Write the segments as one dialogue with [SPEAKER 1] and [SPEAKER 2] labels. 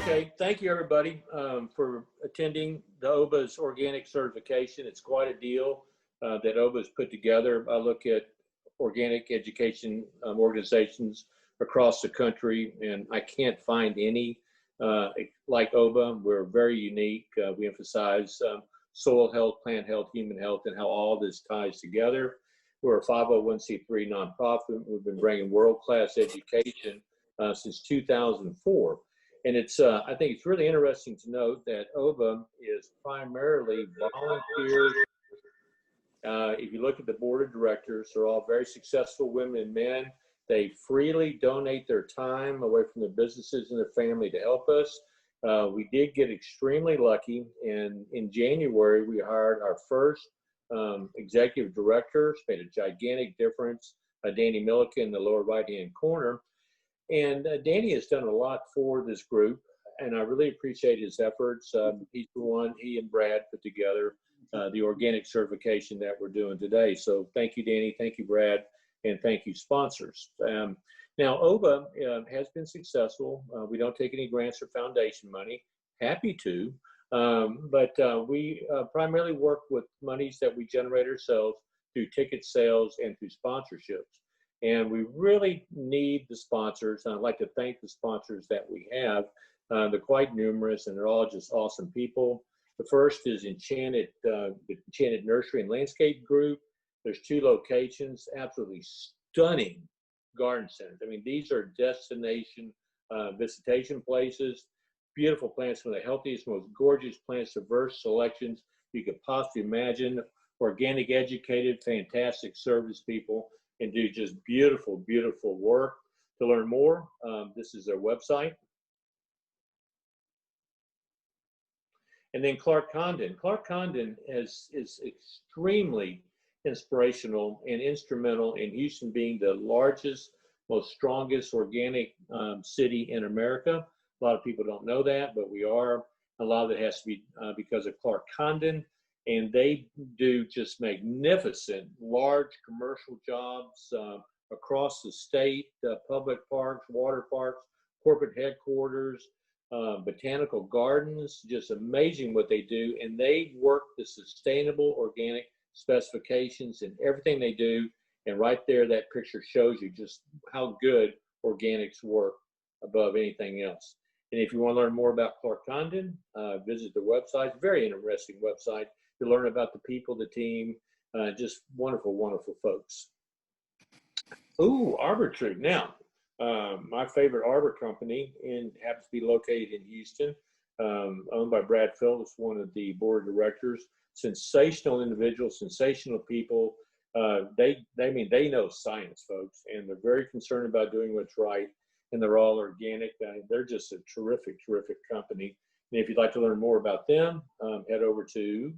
[SPEAKER 1] Okay, thank you everybody for attending the OHBA's organic certification. It's quite a deal that OHBA's put together. I look at organic education organizations across the country, and I can't find any like OHBA. We're very unique. We emphasize soil health, plant health, human health, and how all this ties together. We're a 501c3 nonprofit. We've been bringing world-class education since 2004. And it's, I think it's really interesting to note that OHBA is primarily volunteers. If you look at the board of directors, they're all very successful women and men. They freely donate their time away from their businesses and their family to help us. We did get extremely lucky, and in January, we hired our first executive director. It's made a gigantic difference. Danny Millikin in the lower right-hand corner. And Danny has done a lot for this group, and I really appreciate his efforts. He's the one, he and Brad put together the organic certification that we're doing today. So thank you, Danny. Thank you, Brad. And thank you, sponsors. Now, OHBA has been successful. We don't take any grants or foundation money. Happy to. But we primarily work with monies that we generate ourselves through ticket sales and through sponsorships. And we really need the sponsors. And I'd like to thank the sponsors that we have. They're quite numerous, and they're all just awesome people. The first is Enchanted, the Enchanted Nursery and Landscape Group. There's 2 locations, absolutely stunning garden centers. I mean, these are destination visitation places. Beautiful plants, some of the healthiest, most gorgeous plants, diverse selections you could possibly imagine. Organic, educated, fantastic service people, and do just beautiful, beautiful work. To learn more, this is their website. And then Clark Condon. Clark Condon is extremely inspirational and instrumental in Houston being the largest, most strongest organic city in America. A lot of people don't know that, but we are. A lot of it has to be because of Clark Condon. And they do just magnificent, large commercial jobs across the state, public parks, water parks, corporate headquarters, botanical gardens, just amazing what they do. And they work the sustainable organic specifications in everything they do. And right there, that picture shows you just how good organics work above anything else. And if you want to learn more about Clark Condon, visit their website. Very interesting website. You learn about the people, the team, just wonderful, wonderful folks. Ooh, Arbor Tree. Now, my favorite arbor company happens to be located in Houston, owned by Brad Phillips, one of the board of directors. Sensational individuals, sensational people. They know science, folks, and they're very concerned about doing what's right. And they're all organic. They're just a terrific, terrific company. And if you'd like to learn more about them, head over to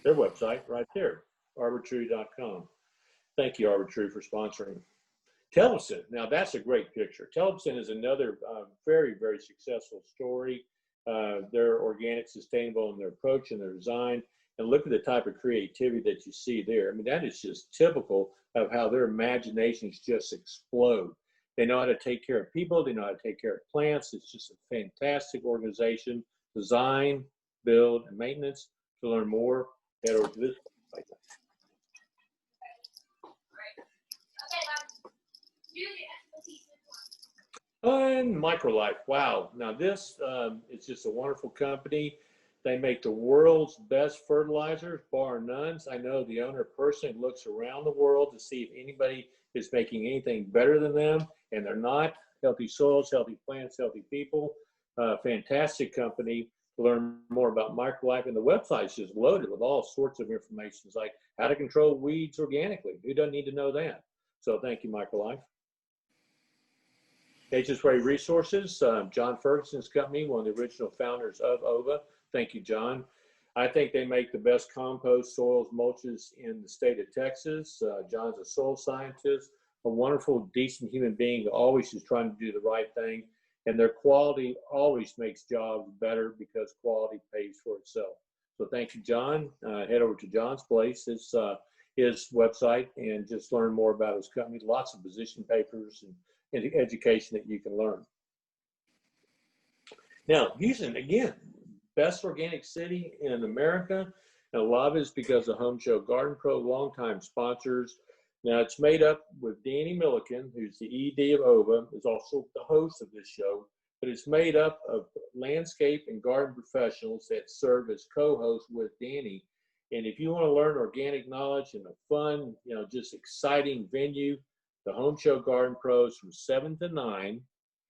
[SPEAKER 1] their website right there, arbortree.com. Thank you, Arbortree, for sponsoring. Tellefson, now that's a great picture. Tellefson is another very, very successful story. They're organic, sustainable in their approach and their design. And look at the type of creativity that you see there. I mean, that is just typical of how their imaginations just explode. They know how to take care of people. They know how to take care of plants. It's just a fantastic organization. Design, build, and maintenance. To learn more, head over to this website. And Microlife, wow. Now this is just a wonderful company. They make the world's best fertilizers, bar none. I know the owner personally looks around the world to see if anybody is making anything better than them, and they're not. Healthy soils, healthy plants, healthy people. Fantastic company. To learn more about Microlife, and the website's just loaded with all sorts of information, like how to control weeds organically. Who doesn't need to know that? So thank you, Microlife. Nature's Way Resources, John Ferguson's company, one of the original founders of OHBA. Thank you, John. I think they make the best compost, soils, mulches in the state of Texas. John's a soil scientist, a wonderful, decent human being who always is trying to do the right thing. And their quality always makes jobs better because quality pays for itself. So thank you, John. Head over to John's place, his website, and just learn more about his company. Lots of position papers and education that you can learn. Now, Houston, again, best organic city in America. And a lot of it is because of Home Show Garden Pro, longtime sponsors. Now, it's made up with Danny Millikin, who's the ED of OHBA, is also the host of this show. But it's made up of landscape and garden professionals that serve as co-hosts with Danny. And if you want to learn organic knowledge in a fun, just exciting venue, the Home Show Garden Pros from 7 to 9,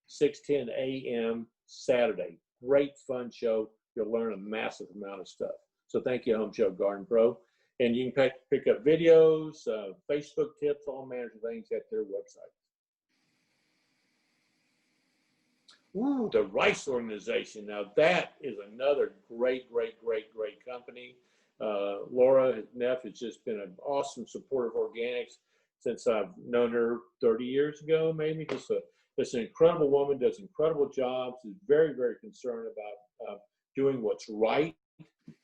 [SPEAKER 1] 6:10 a.m. Saturday. Great fun show. You'll learn a massive amount of stuff. So thank you, Home Show Garden Pro. And you can pick up videos, Facebook tips, all manners of things at their website. Ooh, the Rice Organization. Now that is another great company. Laura Neff has just been an awesome supporter of organics since I've known her 30 years ago, maybe. Just an incredible woman, does incredible jobs, is very concerned about doing what's right.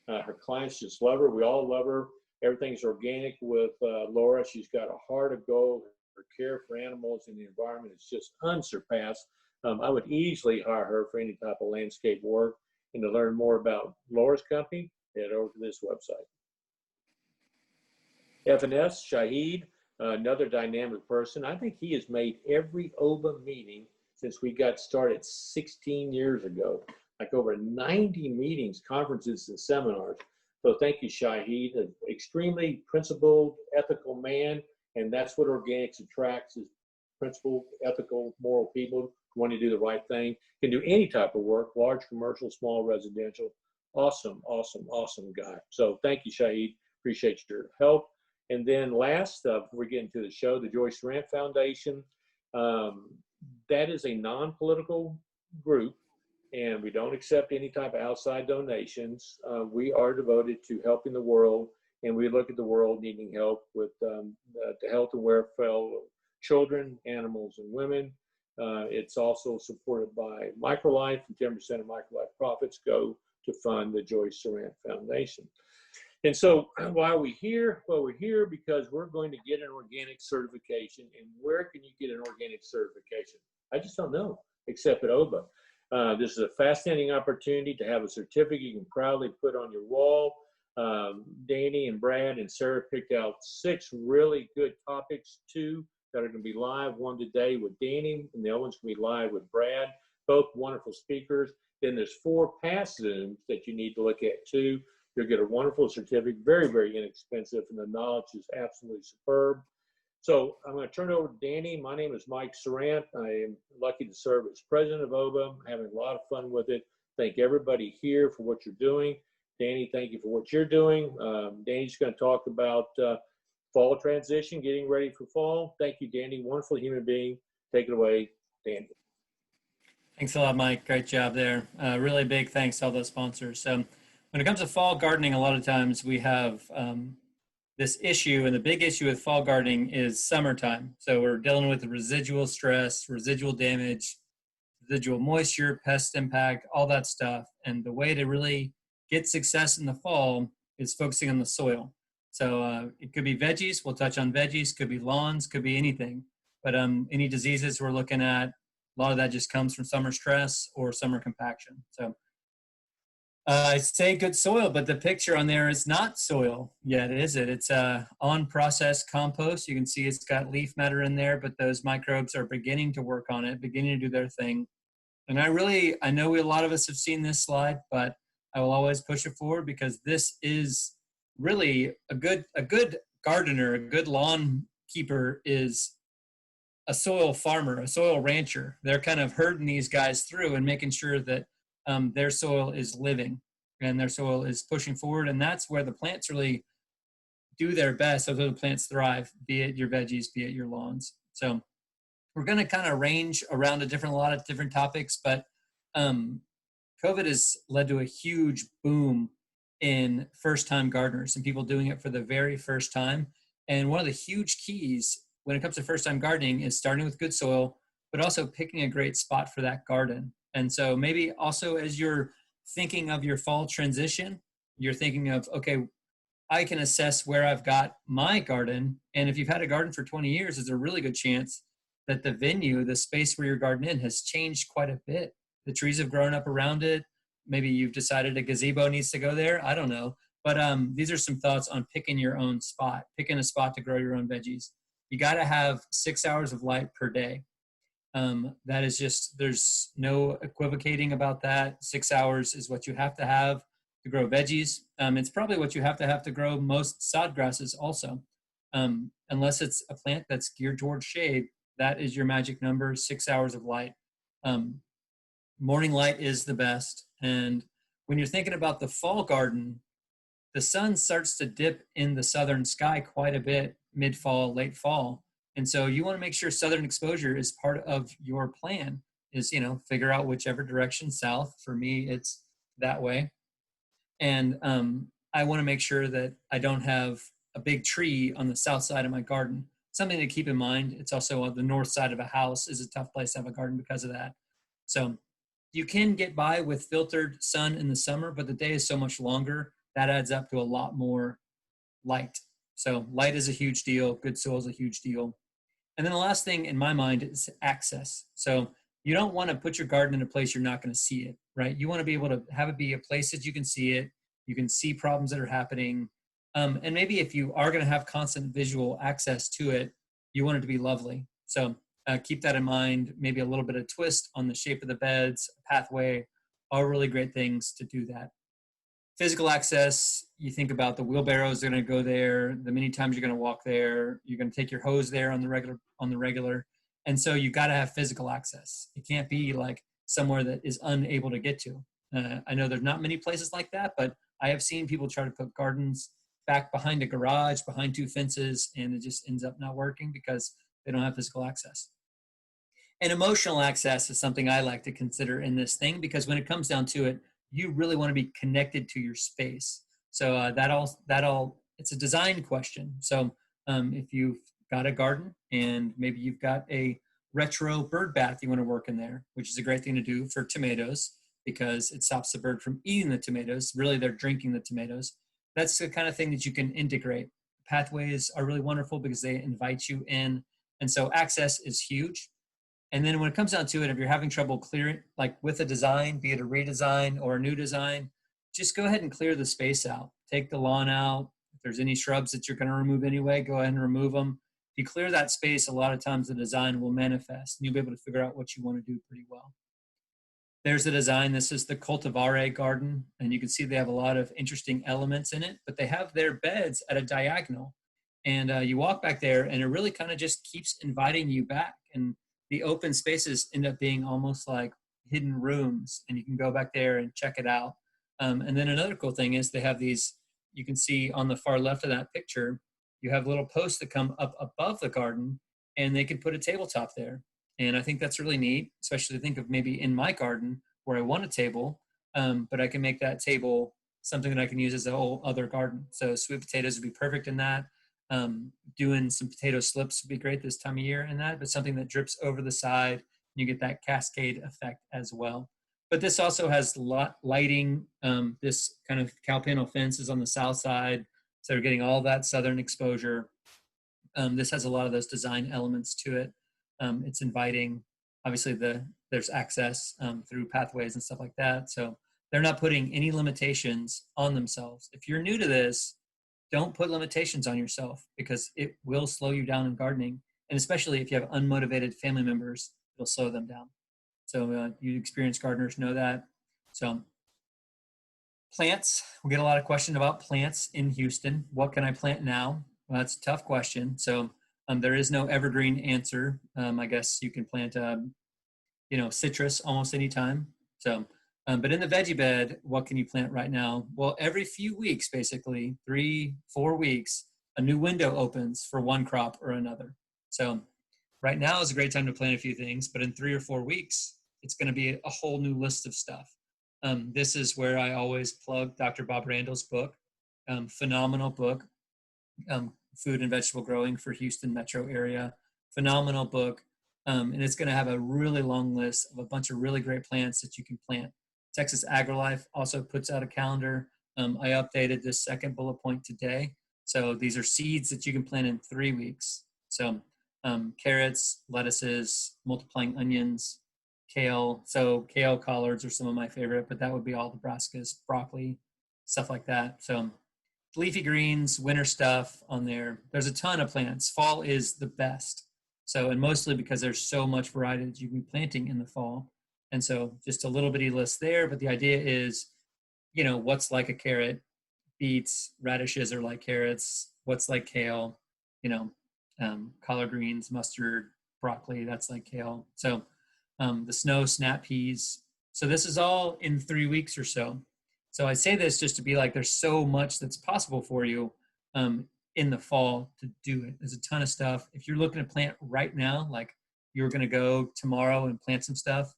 [SPEAKER 1] Her clients just love her. We all love her. Everything's organic with Laura. She's got a heart of gold. Her care for animals and the environment is just unsurpassed. I would easily hire her for any type of landscape work. And to learn more about Laura's company, head over to this website. F&S, Shahid, another dynamic person. I think he has made every OHBA meeting since we got started 16 years ago, like over 90 meetings, conferences, and seminars. So thank you, Shahid, an extremely principled, ethical man. And that's what organics attracts, is principled, ethical, moral people who want to do the right thing, can do any type of work, large commercial, small residential. Awesome guy. So thank you, Shahid. Appreciate your help. And then last, before we get into the show, the Joyce Durant Foundation. That is a non-political group, and we don't accept any type of outside donations. We are devoted to helping the world, and we look at the world needing help with the health and welfare of children, animals, and women. It's also supported by Microlife, and 10% of Microlife profits go to fund the Joyce Durant Foundation. And so why are we here? Well, we're here because we're going to get an organic certification. And where can you get an organic certification? I just don't know, except at OHBA. This is a fascinating opportunity to have a certificate you can proudly put on your wall. Danny and Brad and Sarah picked out 6 really good topics, 2 that are going to be live, one today with Danny, and the other one's going to be live with Brad. Both wonderful speakers. Then there's 4 past Zooms that you need to look at too. You'll get a wonderful certificate, very inexpensive, and the knowledge is absolutely superb. So I'm going to turn it over to Danny. My name is Mike Sarant. I am lucky to serve as president of OHBA. I'm having a lot of fun with it. Thank everybody here for what you're doing. Danny, thank you for what you're doing. Danny's going to talk about fall transition, getting ready for fall. Thank you, Danny. Wonderful human being. Take it away, Danny.
[SPEAKER 2] Thanks a lot, Mike. Great job there. Really big thanks to all those sponsors. When it comes to fall gardening, a lot of times we have this issue, and the big issue with fall gardening is summertime. So we're dealing with the residual stress, residual damage, residual moisture, pest impact, all that stuff. And the way to really get success in the fall is focusing on the soil. So it could be veggies. We'll touch on veggies. Could be lawns. Could be anything. But any diseases we're looking at, a lot of that just comes from summer stress or summer compaction. So I say good soil, but the picture on there is not soil yet, is it? It's on-process compost. You can see it's got leaf matter in there, but those microbes are beginning to work on it, beginning to do their thing. And I know a lot of us have seen this slide, but I will always push it forward because this is really a good gardener, a good lawn keeper is a soil farmer, a soil rancher. They're kind of herding these guys through and making sure that their soil is living and their soil is pushing forward. And that's where the plants really do their best. So the plants thrive, be it your veggies, be it your lawns. So we're going to kind of range around a lot of different topics, but COVID has led to a huge boom in first-time gardeners and people doing it for the very first time. And one of the huge keys when it comes to first-time gardening is starting with good soil, but also picking a great spot for that garden. And so maybe also as you're thinking of your fall transition, you're thinking of, okay, I can assess where I've got my garden. And if you've had a garden for 20 years, there's a really good chance that the venue, the space where you're gardening in has changed quite a bit. the trees have grown up around it. Maybe you've decided a gazebo needs to go there. I don't know. But these are some thoughts on picking your own spot, picking a spot to grow your own veggies. You got to have 6 hours of light per day. That is just, there's no equivocating about that. 6 hours is what you have to grow veggies. It's probably what you have to grow most sod grasses also. Unless it's a plant that's geared towards shade, that is your magic number, 6 hours of light. Morning light is the best. And when you're thinking about the fall garden, the sun starts to dip in the southern sky quite a bit mid-fall, late fall. And so you want to make sure southern exposure is part of your plan, is, figure out whichever direction south. For me, it's that way. And I want to make sure that I don't have a big tree on the south side of my garden. Something to keep in mind. It's also on the north side of a house is a tough place to have a garden because of that. So you can get by with filtered sun in the summer, but the day is so much longer. That adds up to a lot more light. So light is a huge deal. Good soil is a huge deal. And then the last thing in my mind is access. So you don't want to put your garden in a place you're not going to see it, right? You want to be able to have it be a place that you can see it. You can see problems that are happening. And maybe if you are going to have constant visual access to it, you want it to be lovely. So keep that in mind. Maybe a little bit of twist on the shape of the beds, pathway, all really great things to do that. Physical access, you think about the wheelbarrows are going to go there, the many times you're going to walk there, you're going to take your hose there on the regular. And so you got to have physical access. It can't be like somewhere that is unable to get to. I know there's not many places like that, but I have seen people try to put gardens back behind a garage, behind two fences, and it just ends up not working because they don't have physical access. And emotional access is something I like to consider in this thing, because when it comes down to it, you really want to be connected to your space. So it's a design question. So if you've got a garden and maybe you've got a retro bird bath you want to work in there, which is a great thing to do for tomatoes because it stops the bird from eating the tomatoes. Really, they're drinking the tomatoes. That's the kind of thing that you can integrate. Pathways are really wonderful because they invite you in. And so access is huge. And then when it comes down to it, if you're having trouble clearing, like with a design, be it a redesign or a new design, just go ahead and clear the space out. Take the lawn out. If there's any shrubs that you're going to remove anyway, go ahead and remove them. If you clear that space, a lot of times the design will manifest. And you'll be able to figure out what you want to do pretty well. There's the design. This is the cultivare garden. And you can see they have a lot of interesting elements in it, but they have their beds at a diagonal. And you walk back there and it really kind of just keeps inviting you back. And the open spaces end up being almost like hidden rooms, and you can go back there and check it out. And then another cool thing is they have these, you can see on the far left of that picture, you have little posts that come up above the garden, and they can put a tabletop there. And I think that's really neat, especially to think of maybe in my garden where I want a table, but I can make that table something that I can use as a whole other garden. So sweet potatoes would be perfect in that. Doing some potato slips would be great this time of year in that, but something that drips over the side, you get that cascade effect as well. But this also has lighting. This kind of cow panel fence is on the south side, so you're getting all that southern exposure. This has a lot of those design elements to it. It's inviting. Obviously, there's access through pathways and stuff like that. So they're not putting any limitations on themselves. If you're new to this, don't put limitations on yourself because it will slow you down in gardening. And especially if you have unmotivated family members, it'll slow them down. So you experienced gardeners know that. So plants, we get a lot of questions about plants in Houston. What can I plant now? Well, that's a tough question. So there is no evergreen answer. I guess you can plant, citrus almost any time. So but in the veggie bed, what can you plant right now? Well, every few weeks, basically 3-4 weeks, a new window opens for one crop or another. So right now is a great time to plant a few things, but in 3 or 4 weeks, it's going to be a whole new list of stuff. This is where I always plug Dr. Bob Randall's book, phenomenal book, Food and Vegetable Growing for Houston metro area, phenomenal book. And it's going to have a really long list of a bunch of really great plants that you can plant. Texas AgriLife also puts out a calendar. I updated this second bullet point today. So these are seeds that you can plant in 3 weeks. So carrots, lettuces, multiplying onions, kale. So kale, collards are some of my favorite, but that would be all the brassicas, broccoli, stuff like that. So leafy greens, winter stuff on there. There's a ton of plants. Fall is the best. So, and mostly because there's so much variety that you can be planting in the fall. And so just a little bitty list there, but the idea is, what's like a carrot, beets, radishes are like carrots, what's like kale, you know, collard greens, mustard, broccoli, that's like kale. So the snow, snap peas. So this is all in 3 weeks or so. So I say this just to be like, there's so much that's possible for you in the fall to do it. There's a ton of stuff. If you're looking to plant right now, like you're going to go tomorrow and plant some stuff,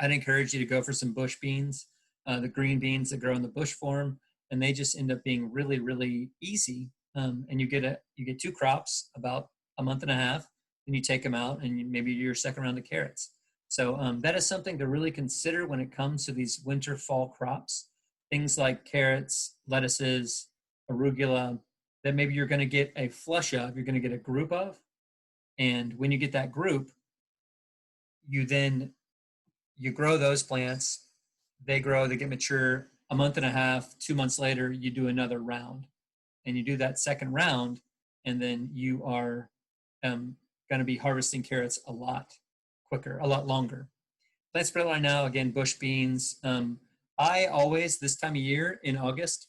[SPEAKER 2] I'd encourage you to go for some bush beans, the green beans that grow in the bush form, and they just end up being really, really easy. And you get 2 crops about a month and a half, and you take them out, and maybe your second round of carrots. So that is something to really consider when it comes to these winter fall crops. Things like carrots, lettuces, arugula, that maybe you're going to get a flush of, you're going to get a group of. And when you get that group, you grow those plants, they grow, they get mature. A month and a half, 2 months later, you do another round. And you do that second round, and then you are going to be harvesting carrots a lot quicker, a lot longer. Plant spread line now, again, bush beans. I always, this time of year in August,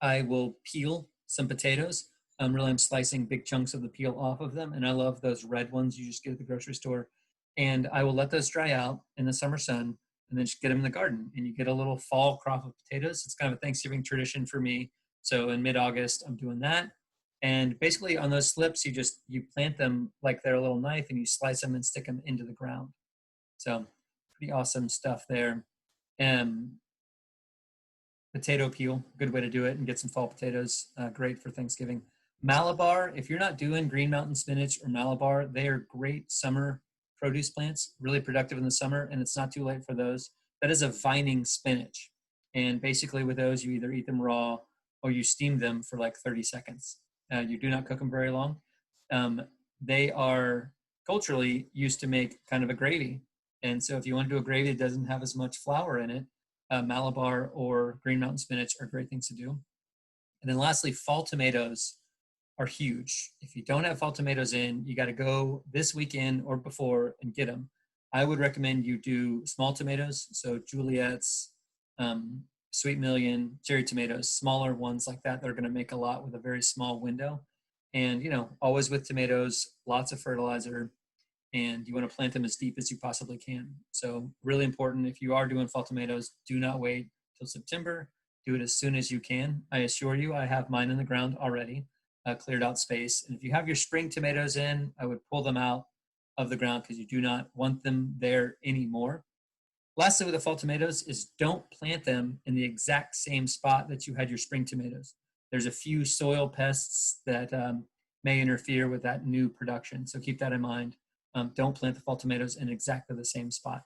[SPEAKER 2] I will peel some potatoes. I'm slicing big chunks of the peel off of them, and I love those red ones you just get at the grocery store. And I will let those dry out in the summer sun, and then just get them in the garden, and you get a little fall crop of potatoes. It's kind of a Thanksgiving tradition for me. So in mid-August, I'm doing that. And basically on those slips, you plant them like they're a little knife, and you slice them and stick them into the ground. So pretty awesome stuff there. Potato peel, good way to do it and get some fall potatoes. Great for Thanksgiving. Malabar, if you're not doing Green Mountain spinach or Malabar, they are great summer produce plants, really productive in the summer, and it's not too late for those. That is a vining spinach. And basically with those, you either eat them raw or you steam them for like 30 seconds. You do not cook them very long. They are culturally used to make kind of a gravy. And so if you want to do a gravy that doesn't have as much flour in it, Malabar or Green Mountain spinach are great things to do. And then lastly, fall tomatoes are huge. If you don't have fall tomatoes in, you got to go this weekend or before and get them. I would recommend you do small tomatoes, so Juliet's, Sweet Million, cherry tomatoes, smaller ones like that. They're going to make a lot with a very small window. And, always with tomatoes, lots of fertilizer, and you want to plant them as deep as you possibly can. So really important, if you are doing fall tomatoes, do not wait till September. Do it as soon as you can. I assure you, I have mine in the ground already, cleared out space. And if you have your spring tomatoes in, I would pull them out of the ground because you do not want them there anymore. Lastly, with the fall tomatoes is don't plant them in the exact same spot that you had your spring tomatoes. There's a few soil pests that may interfere with that new production. So keep that in mind. Don't plant the fall tomatoes in exactly the same spot.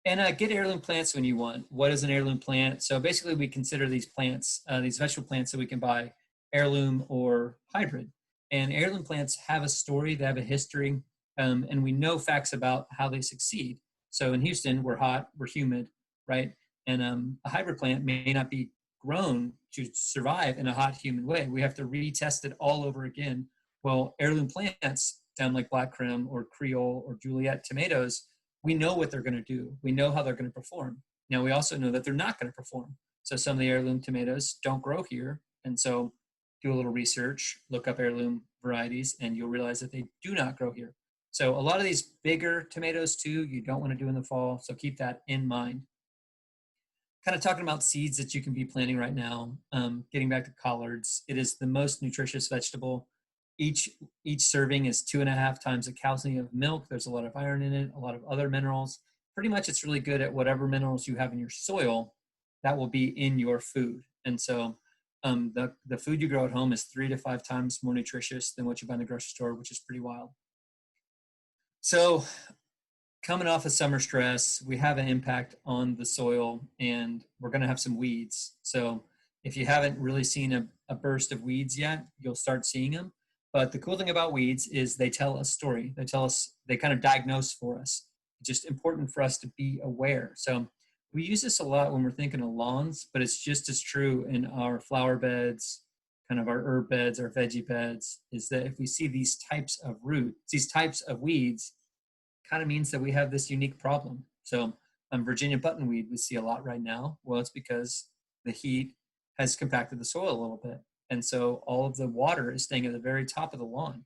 [SPEAKER 2] And get heirloom plants when you want. What is an heirloom plant? So basically we consider these plants, these vegetable plants that we can buy heirloom or hybrid. And heirloom plants have a story, they have a history, and we know facts about how they succeed. So in Houston, we're hot, we're humid, right? And a hybrid plant may not be grown to survive in a hot, humid way. We have to retest it all over again. Well, heirloom plants, down like Black Krim or Creole or Juliet tomatoes, we know what they're going to do. We know how they're going to perform. Now, we also know that they're not going to perform. So some of the heirloom tomatoes don't grow here. And so do a little research, look up heirloom varieties, and you'll realize that they do not grow here. So a lot of these bigger tomatoes too, you don't want to do in the fall. So keep that in mind. Kind of talking about seeds that you can be planting right now. Getting back to collards, it is the most nutritious vegetable. Each serving is 2.5 times the calcium of milk. There's a lot of iron in it, a lot of other minerals. Pretty much it's really good at whatever minerals you have in your soil that will be in your food. And so the food you grow at home is 3 to 5 times more nutritious than what you buy in the grocery store, which is pretty wild. So coming off of summer stress, we have an impact on the soil, and we're going to have some weeds. So if you haven't really seen a burst of weeds yet, you'll start seeing them. But the cool thing about weeds is they tell a story. They kind of diagnose for us. just important for us to be aware. So we use this a lot when we're thinking of lawns, but it's just as true in our flower beds, kind of our herb beds, our veggie beds, is that if we see these types of roots, these types of weeds, kind of means that we have this unique problem. So Virginia buttonweed we see a lot right now. Well, it's because the heat has compacted the soil a little bit. And so all of the water is staying at the very top of the lawn.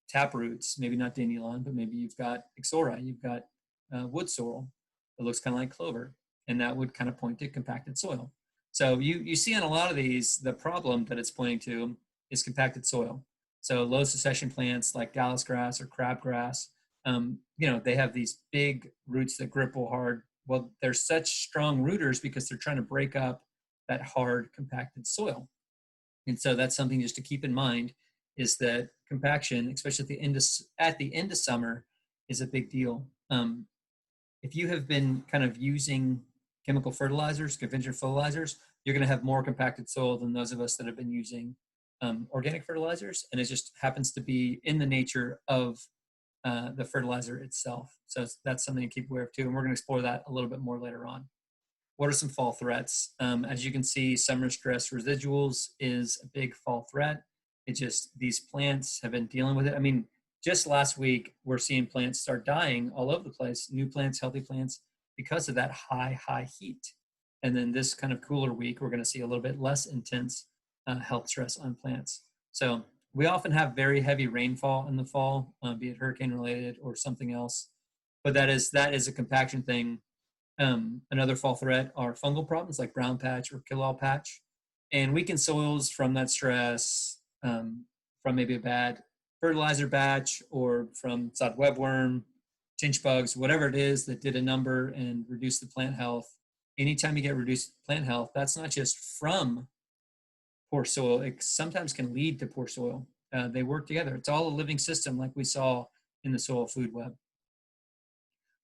[SPEAKER 2] Tap roots, maybe not dandelion, but maybe you've got ixora, you've got wood sorrel. It looks kind of like clover, and that would kind of point to compacted soil. So you see on a lot of these, the problem that it's pointing to is compacted soil. So low succession plants like Dallas grass or crabgrass, they have these big roots that grip real hard. Well, they're such strong rooters because they're trying to break up that hard compacted soil. And so that's something just to keep in mind, is that compaction, especially at the end of summer, is a big deal. If you have been kind of using chemical fertilizers, conventional fertilizers, you're going to have more compacted soil than those of us that have been using organic fertilizers. And it just happens to be in the nature of the fertilizer itself. So that's something to keep aware of too. And we're going to explore that a little bit more later on. What are some fall threats? As you can see, summer stress residuals is a big fall threat. These plants have been dealing with it. I mean, just last week, we're seeing plants start dying all over the place, new plants, healthy plants, because of that high heat. And then this kind of cooler week, we're going to see a little bit less intense health stress on plants. So we often have very heavy rainfall in the fall, be it hurricane related or something else. But that is a compaction thing. Another fall threat are fungal problems like brown patch or kill all patch. And weakened soils from that stress, from maybe a bad fertilizer batch or from sod webworm, chinch bugs, whatever it is that did a number and reduced the plant health. Anytime you get reduced plant health, that's not just from poor soil. It sometimes can lead to poor soil. They work together. It's all a living system like we saw in the soil food web.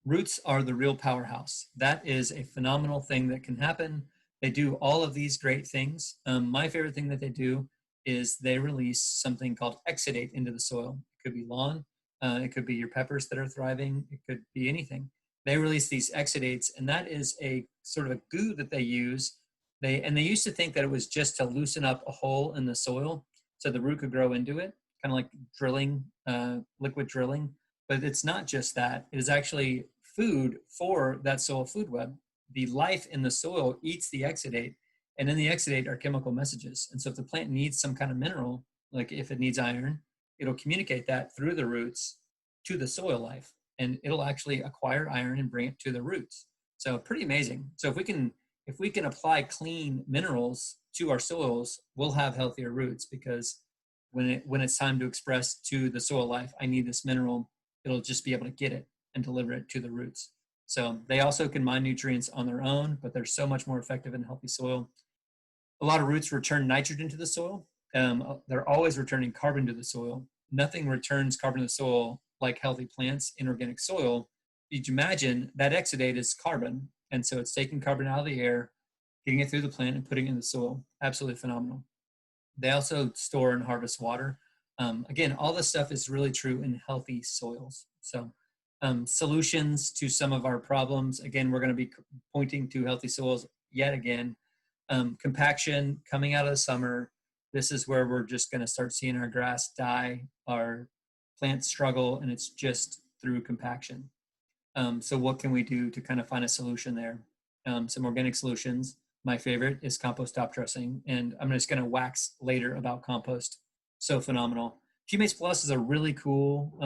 [SPEAKER 2] Roots are the real powerhouse. That is a phenomenal thing that can happen. They do all of these great things. My favorite thing that they do is they release something called exudate into the soil. It could be lawn, it could be your peppers that are thriving, it could be anything. They release these exudates, and that is a sort of a goo that they use. They used to think that it was just to loosen up a hole in the soil so the root could grow into it, kind of like drilling, liquid drilling. But it's not just that. It is actually food for that soil food web. The life in the soil eats the exudate, and in the exudate are chemical messages. And so if the plant needs some kind of mineral, like if it needs iron, it'll communicate that through the roots to the soil life, and it'll actually acquire iron and bring it to the roots. So pretty amazing. So if we can apply clean minerals to our soils, we'll have healthier roots, because when it's time to express to the soil life, I need this mineral, it'll just be able to get it and deliver it to the roots. So they also can mine nutrients on their own, but they're so much more effective in healthy soil. A lot of roots return nitrogen to the soil. They're always returning carbon to the soil. Nothing returns carbon to the soil like healthy plants in organic soil. You'd imagine that exudate is carbon, and so it's taking carbon out of the air, getting it through the plant and putting it in the soil. Absolutely phenomenal. They also store and harvest water. Again, all this stuff is really true in healthy soils. So solutions to some of our problems. Again, we're going to be pointing to healthy soils yet again. Compaction coming out of the summer. This is where we're just going to start seeing our grass die, our plants struggle, and it's just through compaction. So what can we do to kind of find a solution there? Some organic solutions. My favorite is compost top dressing, and I'm just going to wax later about compost. So phenomenal. Humates Plus is a really cool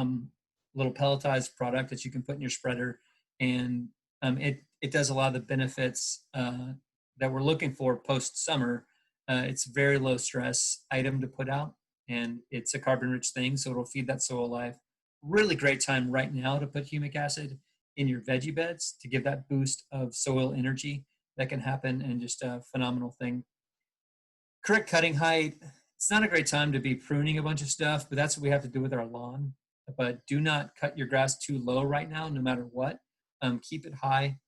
[SPEAKER 2] little pelletized product that you can put in your spreader, and it does a lot of the benefits that we're looking for post-summer. It's a very low stress item to put out, and it's a carbon-rich thing, so it'll feed that soil life. Really great time right now to put humic acid in your veggie beds to give that boost of soil energy that can happen, and just a phenomenal thing. Correct cutting height. It's not a great time to be pruning a bunch of stuff, but that's what we have to do with our lawn. But do not cut your grass too low right now, no matter what. Keep it high.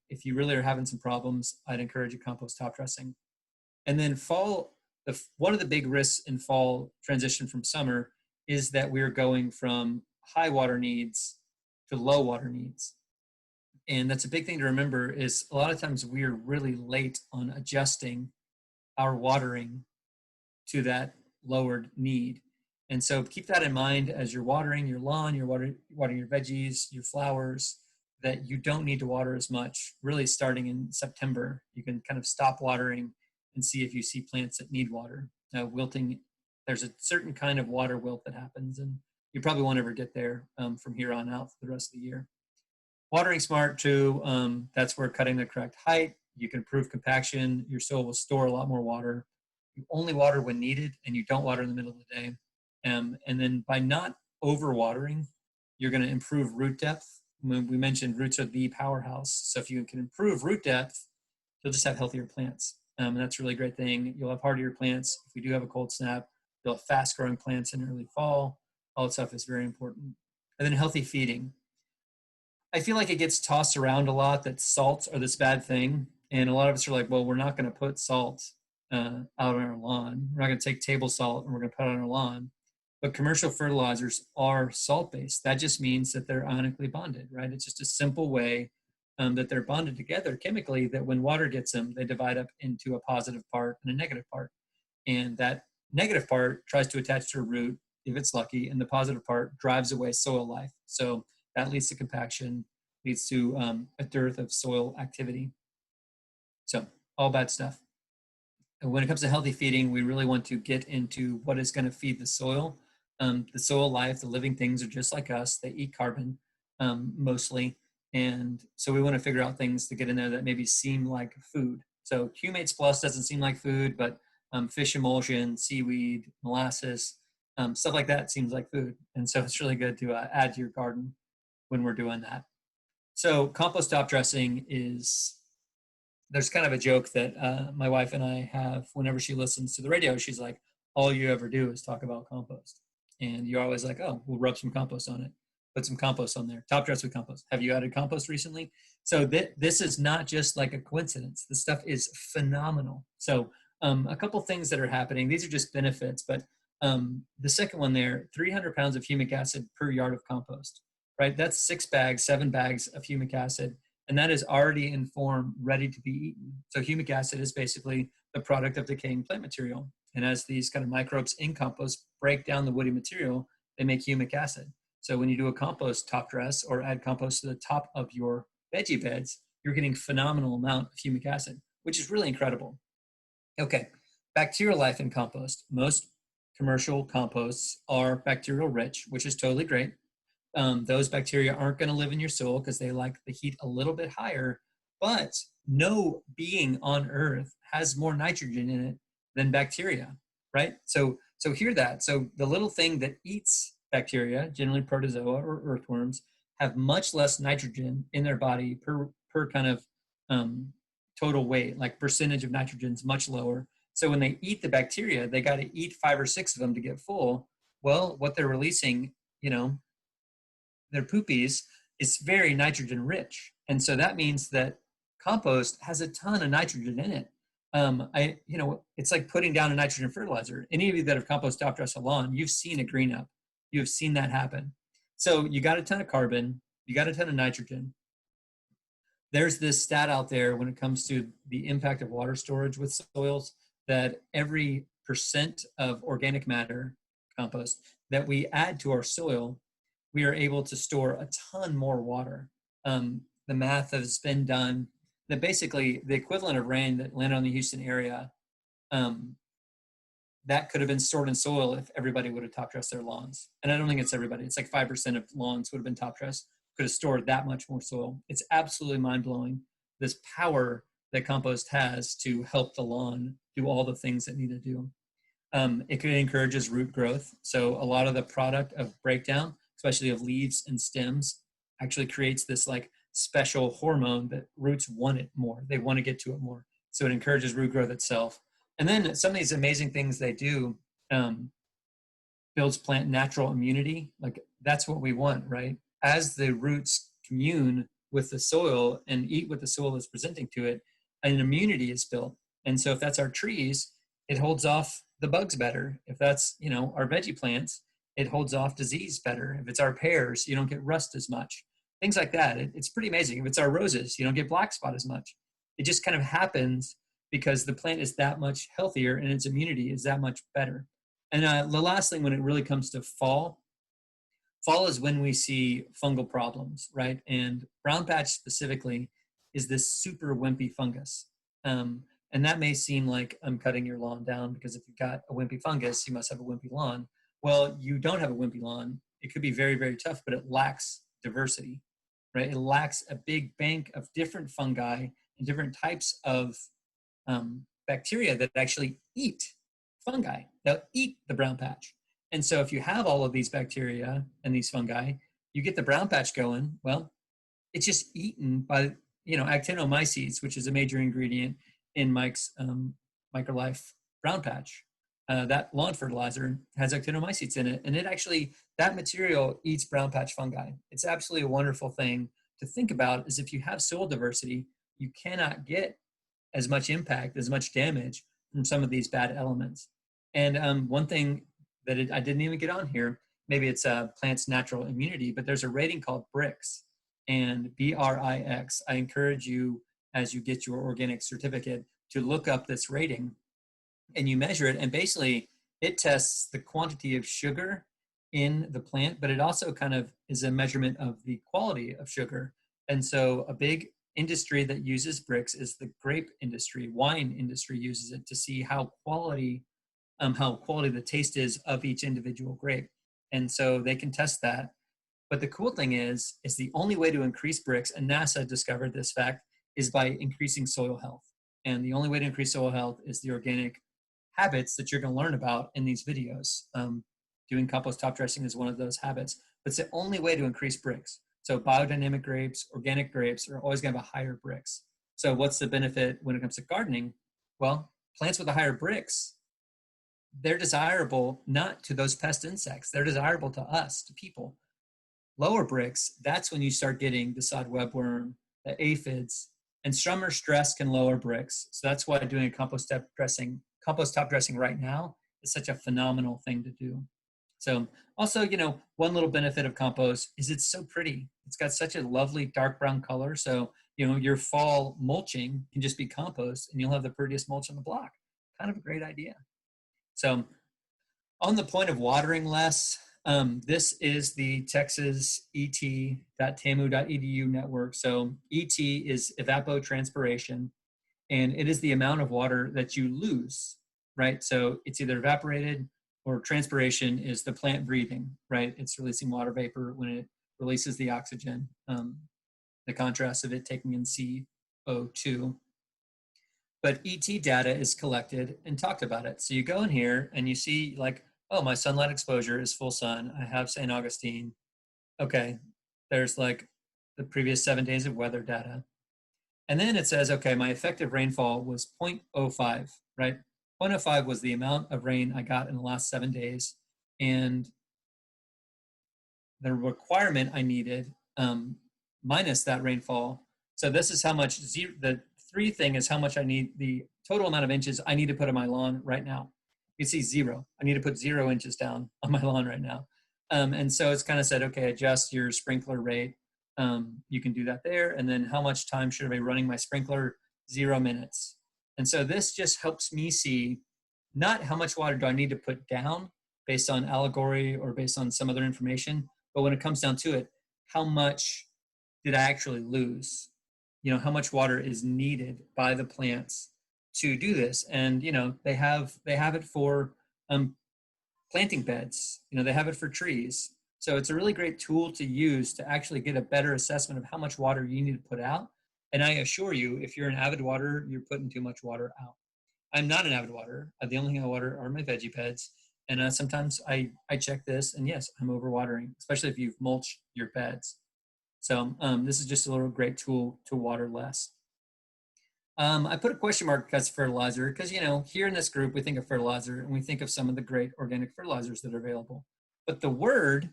[SPEAKER 2] If you really are having some problems, I'd encourage you compost top dressing. And then fall, one of the big risks in fall transition from summer is that we're going from high water needs to low water needs. And that's a big thing to remember is a lot of times we are really late on adjusting our watering to that lowered need. And so keep that in mind as you're watering your lawn, you're watering your veggies, your flowers, that you don't need to water as much. Really starting in September, you can kind of stop watering and see if you see plants that need water. Wilting, there's a certain kind of water wilt that happens, and you probably won't ever get there from here on out for the rest of the year. Watering smart too, that's where cutting the correct height, you can improve compaction, your soil will store a lot more water. You only water when needed, and you don't water in the middle of the day. And then by not overwatering, you're going to improve root depth. We mentioned roots are the powerhouse. So if you can improve root depth, you'll just have healthier plants. And that's a really great thing. You'll have hardier plants. If we do have a cold snap, you'll have fast growing plants in early fall. All that stuff is very important. And then healthy feeding. I feel like it gets tossed around a lot that salts are this bad thing. And a lot of us are like, well, we're not going to put salt out on our lawn. We're not going to take table salt and we're going to put it on our lawn. But commercial fertilizers are salt-based. That just means that they're ionically bonded, right? It's just a simple way that they're bonded together chemically, that when water gets them, they divide up into a positive part and a negative part. And that negative part tries to attach to a root if it's lucky, and the positive part drives away soil life. So that leads to compaction, leads to a dearth of soil activity. So all bad stuff. And when it comes to healthy feeding, we really want to get into what is going to feed the soil. The soil life, the living things are just like us. They eat carbon mostly. And so we want to figure out things to get in there that maybe seem like food. So Humates Plus doesn't seem like food, but fish emulsion, seaweed, molasses, stuff like that seems like food. And so it's really good to add to your garden when we're doing that. So compost top dressing is, there's kind of a joke that my wife and I have whenever she listens to the radio. She's like, all you ever do is talk about compost. And you're always like, oh, we'll rub some compost on it. Put some compost on there. Top dress with compost. Have you added compost recently? So this is not just like a coincidence. This stuff is phenomenal. So a couple things that are happening. These are just benefits, but the second one there, 300 pounds of humic acid per yard of compost, right? That's 7 bags of humic acid, and that is already in form, ready to be eaten. So humic acid is basically the product of decaying plant material. And as these kind of microbes in compost break down the woody material, they make humic acid. So when you do a compost top dress or add compost to the top of your veggie beds, you're getting a phenomenal amount of humic acid, which is really incredible. Okay, bacterial life in compost. Most commercial composts are bacterial rich, which is totally great. Those bacteria aren't going to live in your soil because they like the heat a little bit higher, but no being on earth has more nitrogen in it than bacteria, right? So hear that. So the little thing that eats bacteria, generally protozoa or earthworms, have much less nitrogen in their body per kind of total weight, like percentage of nitrogen is much lower. So when they eat the bacteria, they got to eat 5 or 6 of them to get full. Well, what they're releasing, their poopies, is very nitrogen rich. And so that means that compost has a ton of nitrogen in it. It's like putting down a nitrogen fertilizer. Any of you that have compost top dress a lawn, you've seen a green up. You've seen that happen. So you got a ton of carbon, you got a ton of nitrogen. There's this stat out there when it comes to the impact of water storage with soils, that every % of organic matter, compost, that we add to our soil, we are able to store a ton more water. The math has been done that basically the equivalent of rain that landed on the Houston area, that could have been stored in soil if everybody would have top dressed their lawns. And I don't think it's everybody. It's like 5% of lawns would have been top dressed, could have stored that much more soil. It's absolutely mind-blowing, this power that compost has to help the lawn do all the things it need to do. It encourages root growth. So a lot of the product of breakdown, especially of leaves and stems, actually creates this like special hormone that roots want it more. They want to get to it more. So it encourages root growth itself. And then some of these amazing things they do, builds plant natural immunity. Like that's what we want, right? As the roots commune with the soil and eat what the soil is presenting to it, an immunity is built. And so if that's our trees, it holds off the bugs better. If that's, our veggie plants, it holds off disease better. If it's our pears, you don't get rust as much. things like that. It's pretty amazing. If it's our roses, you don't get black spot as much. It just kind of happens because the plant is that much healthier and its immunity is that much better. And the last thing, when it really comes to fall is when we see fungal problems, right? And brown patch specifically is this super wimpy fungus. And that may seem like I'm cutting your lawn down, because if you've got a wimpy fungus, you must have a wimpy lawn. Well, you don't have a wimpy lawn. It could be very, very tough, but it lacks diversity, right? It lacks a big bank of different fungi and different types of bacteria that actually eat fungi. They'll eat the brown patch. And so if you have all of these bacteria and these fungi, you get the brown patch going. Well, it's just eaten by, actinomycetes, which is a major ingredient in Mike's Microlife brown patch. That lawn fertilizer has actinomycetes in it, and that material eats brown patch fungi. It's absolutely a wonderful thing to think about, is if you have soil diversity, you cannot get as much impact, as much damage from some of these bad elements. And one thing that I didn't even get on here, maybe it's plant's natural immunity, but there's a rating called BRIX, and BRIX. I encourage you, as you get your organic certificate, to look up this rating, and you measure it, and basically it tests the quantity of sugar in the plant, but it also kind of is a measurement of the quality of sugar. And so a big industry that uses BRIX is the grape industry. Wine industry uses it to see how quality the taste is of each individual grape. And so they can test that. But the cool thing is the only way to increase BRIX, and NASA discovered this fact, is by increasing soil health. And the only way to increase soil health is the organic habits that you're going to learn about in these videos. Doing compost top dressing is one of those habits, but it's the only way to increase BRIX. So biodynamic grapes, organic grapes are always going to have a higher BRIX. So what's the benefit when it comes to gardening? Well, plants with a higher BRIX, they're desirable not to those pest insects. They're desirable to us, to people. Lower BRIX, that's when you start getting the sod webworm, the aphids, and summer stress can lower BRIX. So that's why doing a compost top dressing right now is such a phenomenal thing to do. So also, one little benefit of compost is it's so pretty. It's got such a lovely dark brown color. So, your fall mulching can just be compost, and you'll have the prettiest mulch on the block. Kind of a great idea. So on the point of watering less, this is the Texas et.tamu.edu network. So ET is evapotranspiration, and it is the amount of water that you lose, right? So it's either evaporated, or transpiration is the plant breathing, right? It's releasing water vapor when it releases the oxygen, the contrast of it taking in CO2. But ET data is collected and talked about it. So you go in here and you see oh, my sunlight exposure is full sun. I have St. Augustine. Okay, there's the previous 7 days of weather data. And then it says, okay, my effective rainfall was 0.05, right? 0.05 was the amount of rain I got in the last 7 days. And the requirement I needed minus that rainfall. So this is how much, the 3 thing is how much I need, the total amount of inches I need to put on my lawn right now. You see 0. I need to put 0 inches down on my lawn right now. And so it's kind of said, okay, adjust your sprinkler rate. You can do that there. And then how much time should I be running my sprinkler? 0 minutes. And so this just helps me see not how much water do I need to put down based on allegory or based on some other information, but when it comes down to it, how much did I actually lose? How much water is needed by the plants to do this. And, they have it for planting beds, they have it for trees. So it's a really great tool to use to actually get a better assessment of how much water you need to put out. And I assure you, if you're an avid waterer, you're putting too much water out. I'm not an avid waterer. The only thing I water are my veggie beds. And sometimes I check this, and yes, I'm overwatering, especially if you've mulched your beds. So this is just a little great tool to water less. I put a question mark because fertilizer, because, here in this group, we think of fertilizer and we think of some of the great organic fertilizers that are available. But the word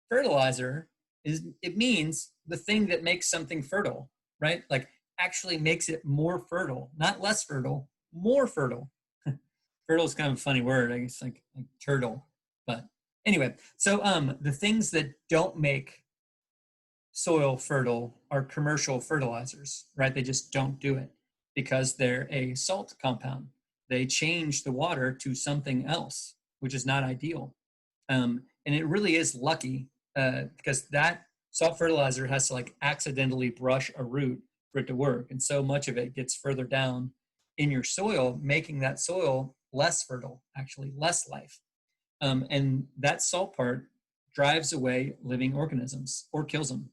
[SPEAKER 2] fertilizer it means the thing that makes something fertile, right? Actually makes it more fertile, not less fertile, more fertile. Fertile is kind of a funny word, I guess, like turtle. But anyway, so the things that don't make soil fertile are commercial fertilizers, right? They just don't do it because they're a salt compound. They change the water to something else, which is not ideal. And it really is lucky because that salt fertilizer has to like accidentally brush a root for it to work. And so much of it gets further down in your soil, making that soil less fertile, actually less life. And that salt part drives away living organisms or kills them,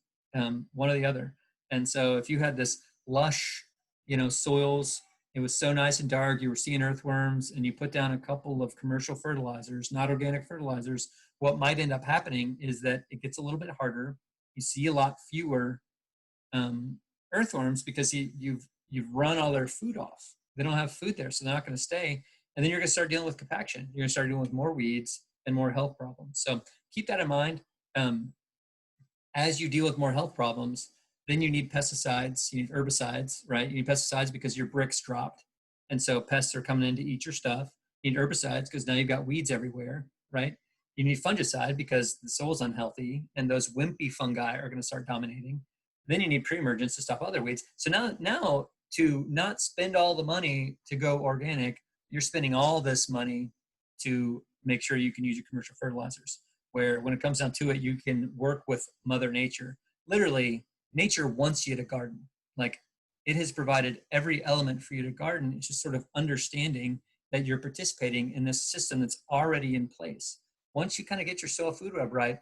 [SPEAKER 2] one or the other. And so if you had this lush, soils, it was so nice and dark, you were seeing earthworms, and you put down a couple of commercial fertilizers, not organic fertilizers, what might end up happening is that it gets a little bit harder. You see a lot fewer earthworms because you've run all their food off. They don't have food there, so they're not going to stay. And then you're going to start dealing with compaction. You're going to start dealing with more weeds and more health problems. So keep that in mind. As you deal with more health problems, then you need pesticides, you need herbicides, right? You need pesticides because your bricks dropped. And so pests are coming in to eat your stuff. You need herbicides because now you've got weeds everywhere, right? You need fungicide because the soil's unhealthy and those wimpy fungi are going to start dominating. Then you need pre-emergence to stop other weeds. So now to not spend all the money to go organic, you're spending all this money to make sure you can use your commercial fertilizers, where when it comes down to it, you can work with Mother Nature. Literally, nature wants you to garden. Like, it has provided every element for you to garden. It's just sort of understanding that you're participating in this system that's already in place. Once you kind of get your soil food web right,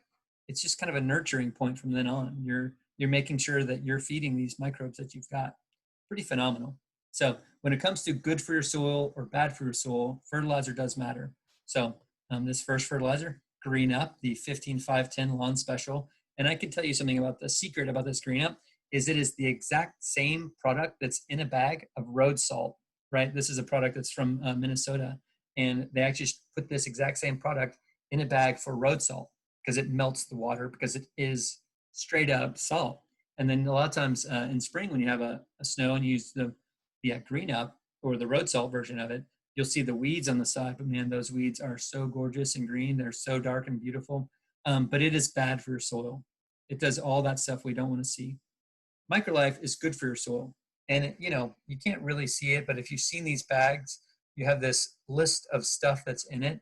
[SPEAKER 2] it's just kind of a nurturing point from then on. You're making sure that you're feeding these microbes that you've got. Pretty phenomenal. So when it comes to good for your soil or bad for your soil, fertilizer does matter. So this first fertilizer, Green Up, the 15-5-10 lawn special. And I can tell you something about the secret about this Green Up is it is the exact same product that's in a bag of road salt, right? This is a product that's from Minnesota. And they actually put this exact same product in a bag for road salt because it melts the water because it is straight up salt. And then a lot of times in spring when you have a snow and you use the Green Up or the road salt version of it, you'll see the weeds on the side, but man, those weeds are so gorgeous and green. They're so dark and beautiful, but it is bad for your soil. It does all that stuff we don't want to see. Microlife is good for your soil. And you can't really see it, but if you've seen these bags, you have this list of stuff that's in it.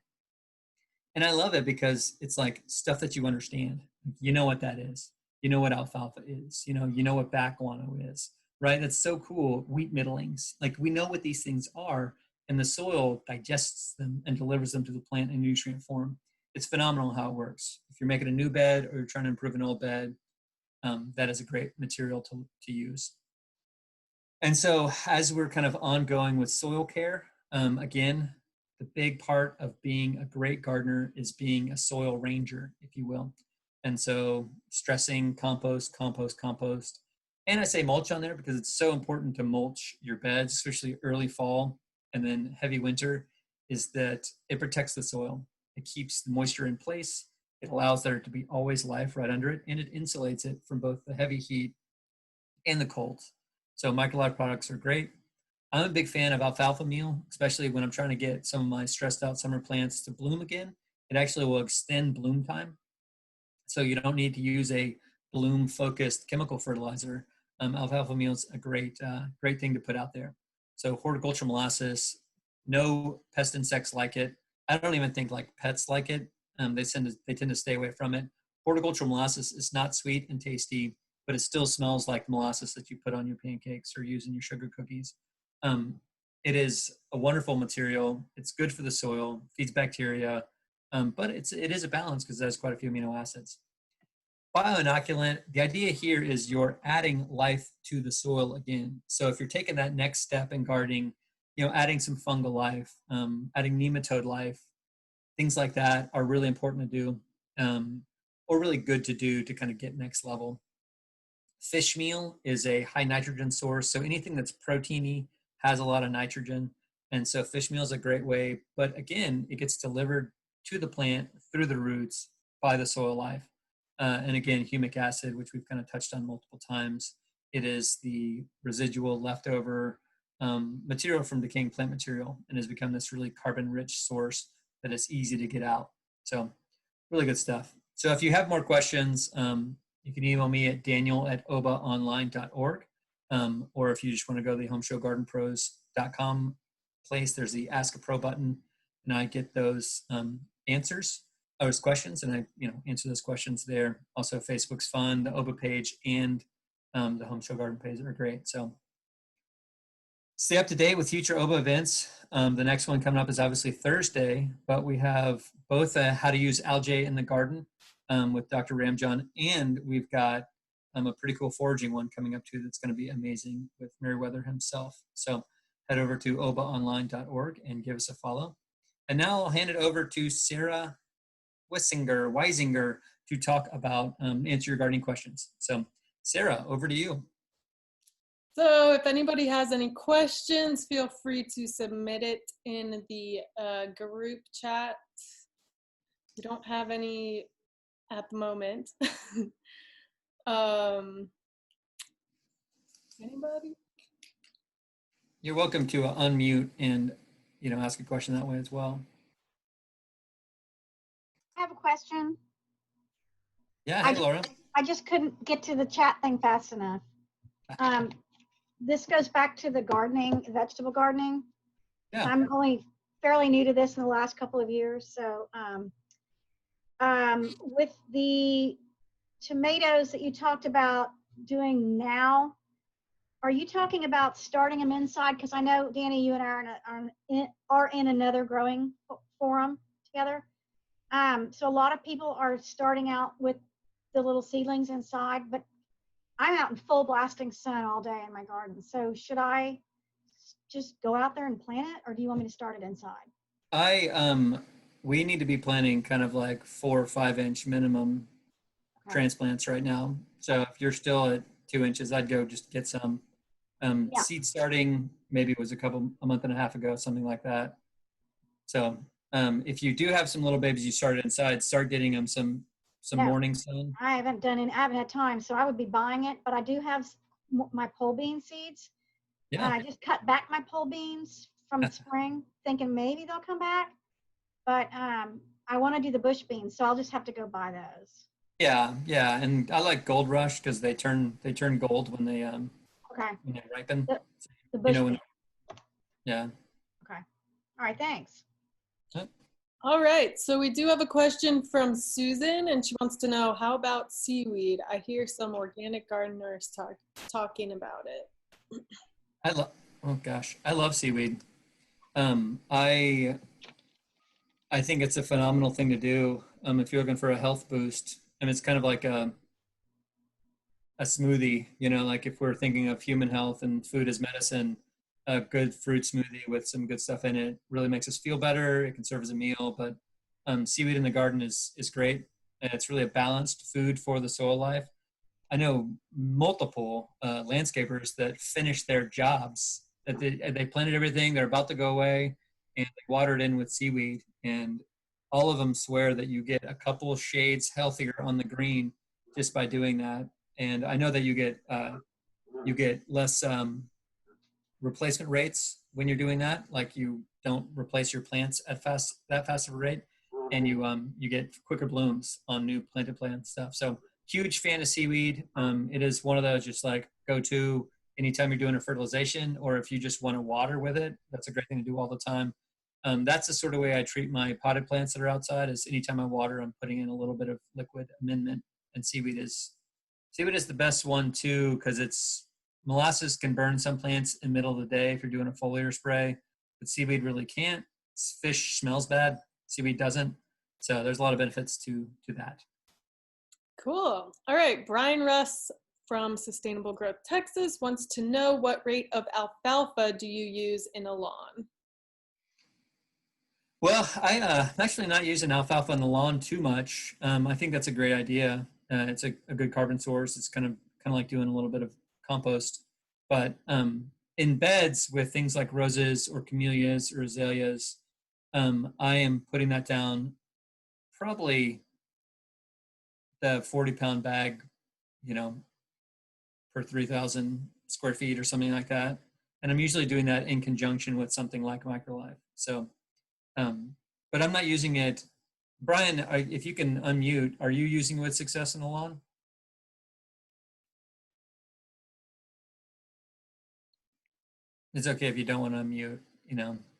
[SPEAKER 2] And I love it because it's like stuff that you understand. You know what that is. You know what alfalfa is. You know what back guano is, right? That's so cool. Wheat middlings. Like, we know what these things are, and the soil digests them and delivers them to the plant in nutrient form. It's phenomenal how it works. If you're making a new bed or you're trying to improve an old bed, that is a great material to use. And so as we're kind of ongoing with soil care, again, the big part of being a great gardener is being a soil ranger, if you will. And so stressing compost, compost, compost. And I say mulch on there because it's so important to mulch your beds, especially early fall and then heavy winter, is that it protects the soil. It keeps the moisture in place. It allows there to be always life right under it, and it insulates it from both the heavy heat and the cold. So Microlife products are great. I'm a big fan of alfalfa meal, especially when I'm trying to get some of my stressed out summer plants to bloom again. It actually will extend bloom time. So you don't need to use a bloom focused chemical fertilizer. Alfalfa meal is a great thing to put out there. So horticultural molasses, no pest insects like it. I don't even think like pets like it. They tend to stay away from it. Horticultural molasses is not sweet and tasty, but it still smells like molasses that you put on your pancakes or use in your sugar cookies. It is a wonderful material. It's good for the soil, feeds bacteria, but it is a balance because it has quite a few amino acids. Bioinoculant, the idea here is you're adding life to the soil again. So if you're taking that next step in gardening, adding some fungal life, adding nematode life, things like that are really important to do, or really good to do to kind of get next level. Fish meal is a high nitrogen source. So anything that's proteiny has a lot of nitrogen. And so fish meal is a great way, but again, it gets delivered to the plant through the roots by the soil life. And again, humic acid, which we've kind of touched on multiple times. It is the residual leftover material from decaying plant material and has become this really carbon-rich source that is easy to get out. So really good stuff. So if you have more questions, You can email me at daniel@obaonline.org. Or if you just want to go to the homeshowgardenpros.com place, there's the Ask a Pro button, and I get those those questions, and I answer those questions there. Also, Facebook's fun, the OBA page, and the Home Show Garden page are great. So stay up to date with future OBA events. The next one coming up is obviously Thursday, but we have both How to Use Algae in the Garden with Dr. Ramjohn, and we've got a pretty cool foraging one coming up too that's going to be amazing with Meriwether himself. So head over to obaonline.org and give us a follow. And now I'll hand it over to Sarah Weisinger to talk about answer your gardening questions. So Sarah, over to you.
[SPEAKER 3] So if anybody has any questions, feel free to submit it in the group chat. We don't have any at the moment. Anybody?
[SPEAKER 2] You're welcome to unmute and ask a question that way as well.
[SPEAKER 4] I have a question.
[SPEAKER 2] Yeah, hey, Laura.
[SPEAKER 4] I just couldn't get to the chat thing fast enough. This goes back to the gardening, vegetable gardening.
[SPEAKER 2] Yeah.
[SPEAKER 4] I'm only fairly new to this in the last couple of years. So with the tomatoes that you talked about doing now, are you talking about starting them inside? Because I know, Danny, you and I are in another growing forum together. So a lot of people are starting out with the little seedlings inside, but I'm out in full blasting sun all day in my garden. So should I just go out there and plant it, or do you want me to start it inside?
[SPEAKER 2] We need to be planting kind of like 4 or 5 inch minimum transplants right now. So if you're still at 2 inches, I'd go just get some seed starting. Maybe it was a month and a half ago, something like that. So if you do have some little babies you started inside, start getting them some morning sun.
[SPEAKER 4] I haven't had time, so I would be buying it, but I do have my pole bean seeds.
[SPEAKER 2] Yeah.
[SPEAKER 4] I just cut back my pole beans from the spring, thinking maybe they'll come back, but I want to do the bush beans, so I'll just have to go buy those.
[SPEAKER 2] Yeah, and I like Gold Rush because they turn gold when they when they ripen.
[SPEAKER 4] The bush beans.
[SPEAKER 2] Yeah.
[SPEAKER 4] Okay. All right. Thanks.
[SPEAKER 3] All right, so we do have a question from Susan, and she wants to know, how about seaweed? I hear some organic gardeners talking about it.
[SPEAKER 2] I love seaweed. I think it's a phenomenal thing to do if you're looking for a health boost. And it's kind of like a smoothie, like if we're thinking of human health and food as medicine, a good fruit smoothie with some good stuff in it really makes us feel better. It can serve as a meal, but seaweed in the garden is great. And it's really a balanced food for the soil life. I know multiple landscapers that finished their jobs, that they planted everything, they're about to go away, and they watered in with seaweed. And all of them swear that you get a couple shades healthier on the green just by doing that. And I know that you get less replacement rates when you're doing that. Like you don't replace your plants at that fast of a rate, and you get quicker blooms on new planted plant stuff. So huge fan of seaweed. It is one of those just like go to anytime you're doing a fertilization, or if you just want to water with it, that's a great thing to do all the time. That's the sort of way I treat my potted plants that are outside. Is anytime I water, I'm putting in a little bit of liquid amendment, and seaweed is the best one too, because molasses can burn some plants in the middle of the day if you're doing a foliar spray, but seaweed really can't. Fish smells bad, seaweed doesn't. So there's a lot of benefits to that.
[SPEAKER 3] Cool. All right, Brian Russ from Sustainable Growth Texas wants to know, what rate of alfalfa do you use in a lawn?
[SPEAKER 2] Well, I'm actually not using alfalfa on the lawn too much. I think that's a great idea. It's a good carbon source. It's kind of like doing a little bit of compost. But in beds with things like roses or camellias or azaleas, I am putting that down probably the 40-pound bag, per 3,000 square feet or something like that. And I'm usually doing that in conjunction with something like MicroLife. So, but I'm not using it. Brian, if you can unmute, are you using it with success in the lawn? It's okay if you don't want to unmute,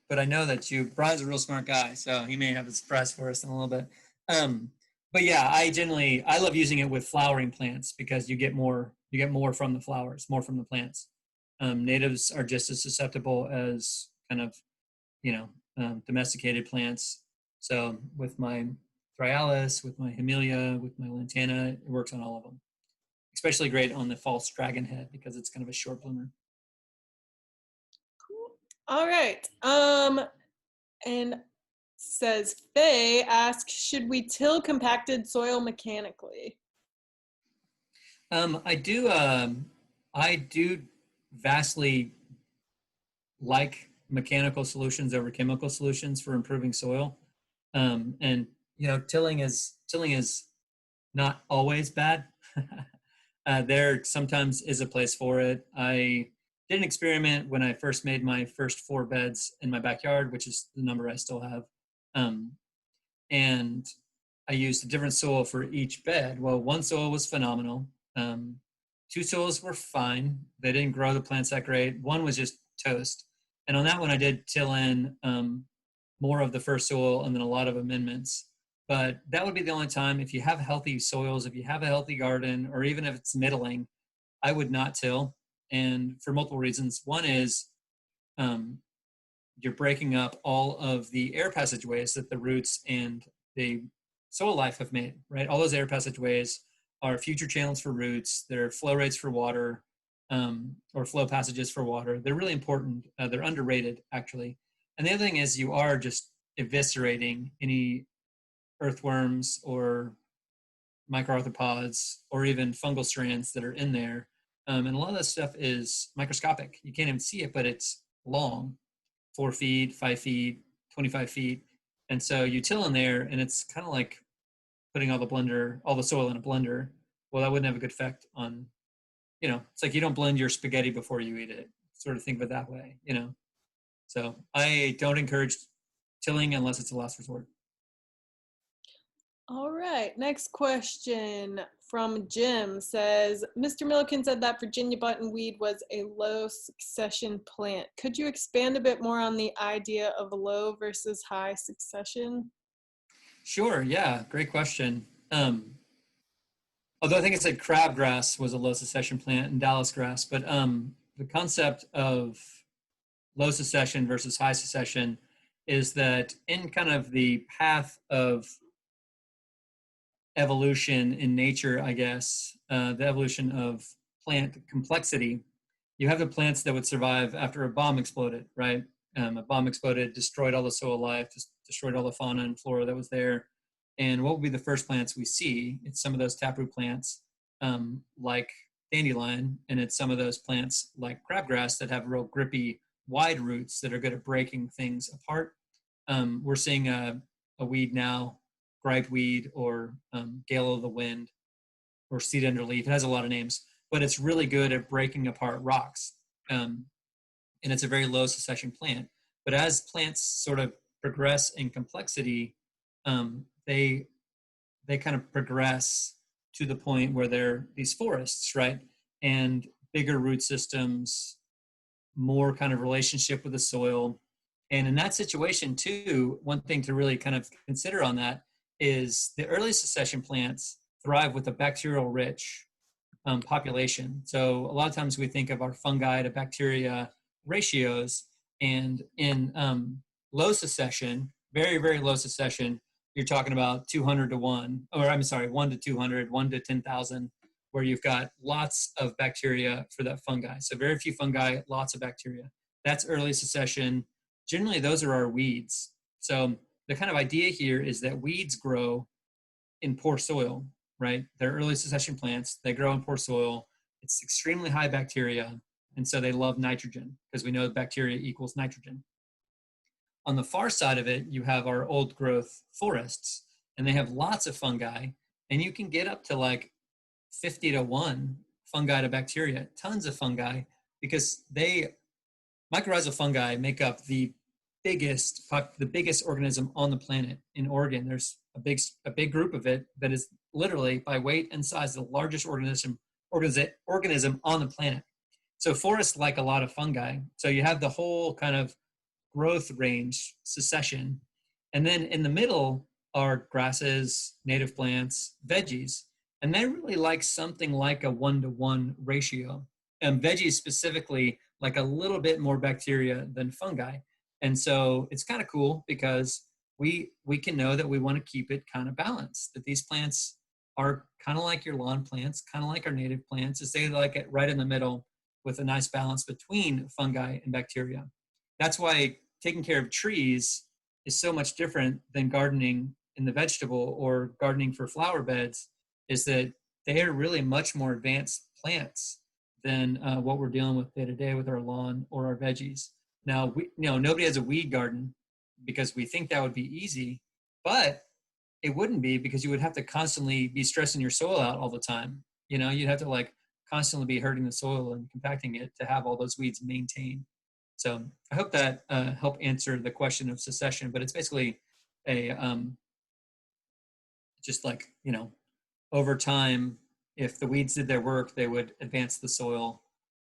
[SPEAKER 2] but I know that Brian's a real smart guy, so he may have a surprise for us in a little bit. But yeah, I love using it with flowering plants because you get more from the flowers, more from the plants. Natives are just as susceptible as kind of, domesticated plants. So with my Thryallis, with my Hemilia, with my Lantana, it works on all of them. Especially great on the false dragon head because it's kind of a short bloomer.
[SPEAKER 3] All right. And says Faye asks, should we till compacted soil mechanically?
[SPEAKER 2] I do vastly like mechanical solutions over chemical solutions for improving soil. And tilling is not always bad. There sometimes is a place for it. I did an experiment when I first made my first 4 beds in my backyard, which is the number I still have. And I used a different soil for each bed. Well, one soil was phenomenal. 2 soils were fine. They didn't grow the plants that great. One was just toast. And on that one, I did till in more of the first soil and then a lot of amendments. But that would be the only time. If you have healthy soils, if you have a healthy garden, or even if it's middling, I would not till. And for multiple reasons. One is you're breaking up all of the air passageways that the roots and the soil life have made, right? All those air passageways are future channels for roots. They're flow rates for water, or flow passages for water. They're really important. They're underrated, actually. And the other thing is you are just eviscerating any earthworms or microarthropods or even fungal strands that are in there. And a lot of that stuff is microscopic. You can't even see it, but it's long, 4 feet, 5 feet, 25 feet. And so you till in there and it's kind of like putting all the soil in a blender. Well, that wouldn't have a good effect on, it's like you don't blend your spaghetti before you eat it. Sort of think of it that way, So I don't encourage tilling unless it's a last resort.
[SPEAKER 3] All right, next question from Jim says, Mr. Millikin said that Virginia buttonweed was a low succession plant. Could you expand a bit more on the idea of low versus high succession?
[SPEAKER 2] Sure, yeah, great question. Although I think it said crabgrass was a low succession plant and Dallas grass, but the concept of low succession versus high succession is that in kind of the path of evolution in nature, I guess, the evolution of plant complexity, you have the plants that would survive after a bomb exploded, right? A bomb exploded, destroyed all the soil life, destroyed all the fauna and flora that was there. And what would be the first plants we see? It's some of those taproot plants like dandelion, and it's some of those plants like crabgrass that have real grippy, wide roots that are good at breaking things apart. We're seeing a weed now, gripeweed or gale of the wind or seed underleaf. It has a lot of names, but it's really good at breaking apart rocks. And it's a very low succession plant. But as plants sort of progress in complexity, they kind of progress to the point where they're these forests, right? And bigger root systems, more kind of relationship with the soil. And in that situation too, one thing to really kind of consider on that is the early succession plants thrive with a bacterial rich population. So a lot of times we think of our fungi to bacteria ratios, and in low succession, very, very low succession, you're talking about 200 to 1, or I'm sorry, 1 to 200, 1 to 10,000, where you've got lots of bacteria for that fungi. So very few fungi, lots of bacteria. That's early succession. Generally, those are our weeds. So the kind of idea here is that weeds grow in poor soil, right? They're early succession plants. They grow in poor soil. It's extremely high bacteria. And so they love nitrogen because we know bacteria equals nitrogen. On the far side of it, you have our old growth forests, and they have lots of fungi, and you can get up to like 50 to 1 fungi to bacteria, tons of fungi, because mycorrhizal fungi make up the biggest organism on the planet. In Oregon, there's a big group of it that is literally by weight and size the largest organism on the planet. So forests like a lot of fungi. So you have the whole kind of growth range succession. And then in the middle are grasses, native plants, veggies. And they really like something like a 1-to-1 ratio. And veggies specifically like a little bit more bacteria than fungi. And so it's kind of cool because we can know that we want to keep it kind of balanced, that these plants are kind of like your lawn plants, kind of like our native plants, is they like it right in the middle with a nice balance between fungi and bacteria. That's why taking care of trees is so much different than gardening in the vegetable or gardening for flower beds, is that they are really much more advanced plants than what we're dealing with day to day with our lawn or our veggies. Now, nobody has a weed garden because we think that would be easy, but it wouldn't be, because you would have to constantly be stressing your soil out all the time. You'd have to like constantly be hurting the soil and compacting it to have all those weeds maintained. So I hope that helped answer the question of succession, but it's basically a just like, over time, if the weeds did their work, they would advance the soil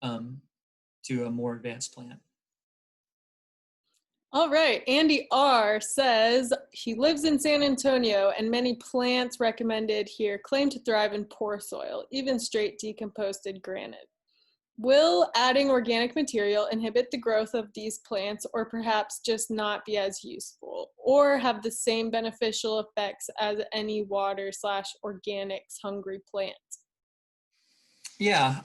[SPEAKER 2] to a more advanced plant.
[SPEAKER 3] All right. Andy R. says he lives in San Antonio and many plants recommended here claim to thrive in poor soil, even straight decomposed granite. Will adding organic material inhibit the growth of these plants, or perhaps just not be as useful, or have the same beneficial effects as any water/organics hungry plant?
[SPEAKER 2] Yeah,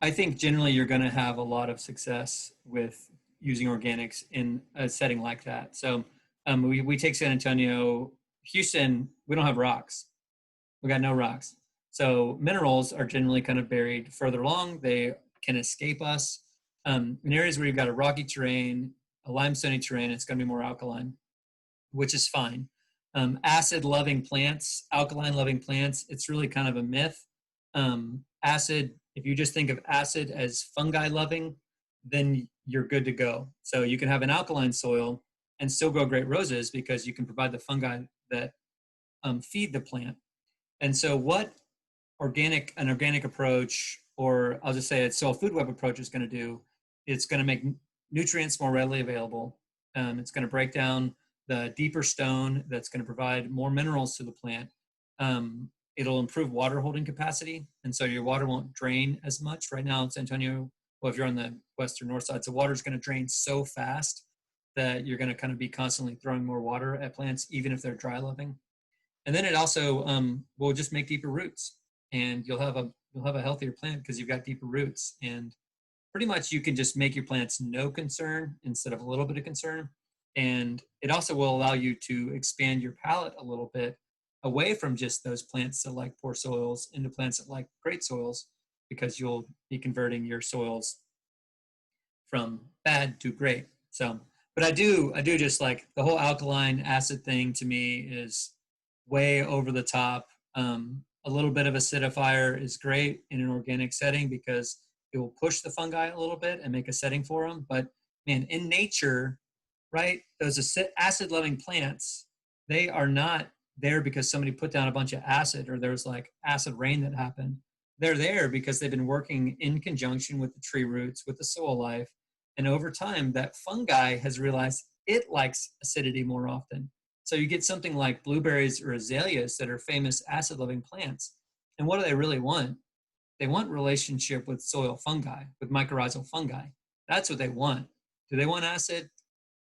[SPEAKER 2] I think generally you're going to have a lot of success with using organics in a setting like that. So we take San Antonio, Houston, we don't have rocks. We got no rocks. So minerals are generally kind of buried further along. They can escape us. In areas where you've got a rocky terrain, a limestone terrain, it's going to be more alkaline, which is fine. Acid-loving plants, alkaline-loving plants, it's really kind of a myth. Acid, if you just think of acid as fungi-loving, then you're good to go. So you can have an alkaline soil and still grow great roses because you can provide the fungi that feed the plant. And so what an organic approach, or I'll just say a soil food web approach, is going to do, it's going to make nutrients more readily available. It's going to break down the deeper stone that's going to provide more minerals to the plant. It'll improve water holding capacity, and so your water won't drain as much. Right now in San Antonio, well, if you're on the west or north side, so water is going to drain so fast that you're going to kind of be constantly throwing more water at plants, even if they're dry loving. And then it also will just make deeper roots, and you'll have a healthier plant because you've got deeper roots. And pretty much you can just make your plants no concern instead of a little bit of concern. And it also will allow you to expand your palette a little bit away from just those plants that like poor soils into plants that like great soils, because you'll be converting your soils from bad to great. So, but I do just like the whole alkaline acid thing, to me is way over the top. A little bit of acidifier is great in an organic setting because it will push the fungi a little bit and make a setting for them. But man, in nature, right, those acid-loving plants, they are not there because somebody put down a bunch of acid or there's like acid rain that happened. They're there because they've been working in conjunction with the tree roots, with the soil life. And over time, that fungi has realized it likes acidity more often. So you get something like blueberries or azaleas that are famous acid-loving plants. And what do they really want? They want relationship with soil fungi, with mycorrhizal fungi. That's what they want. Do they want acid?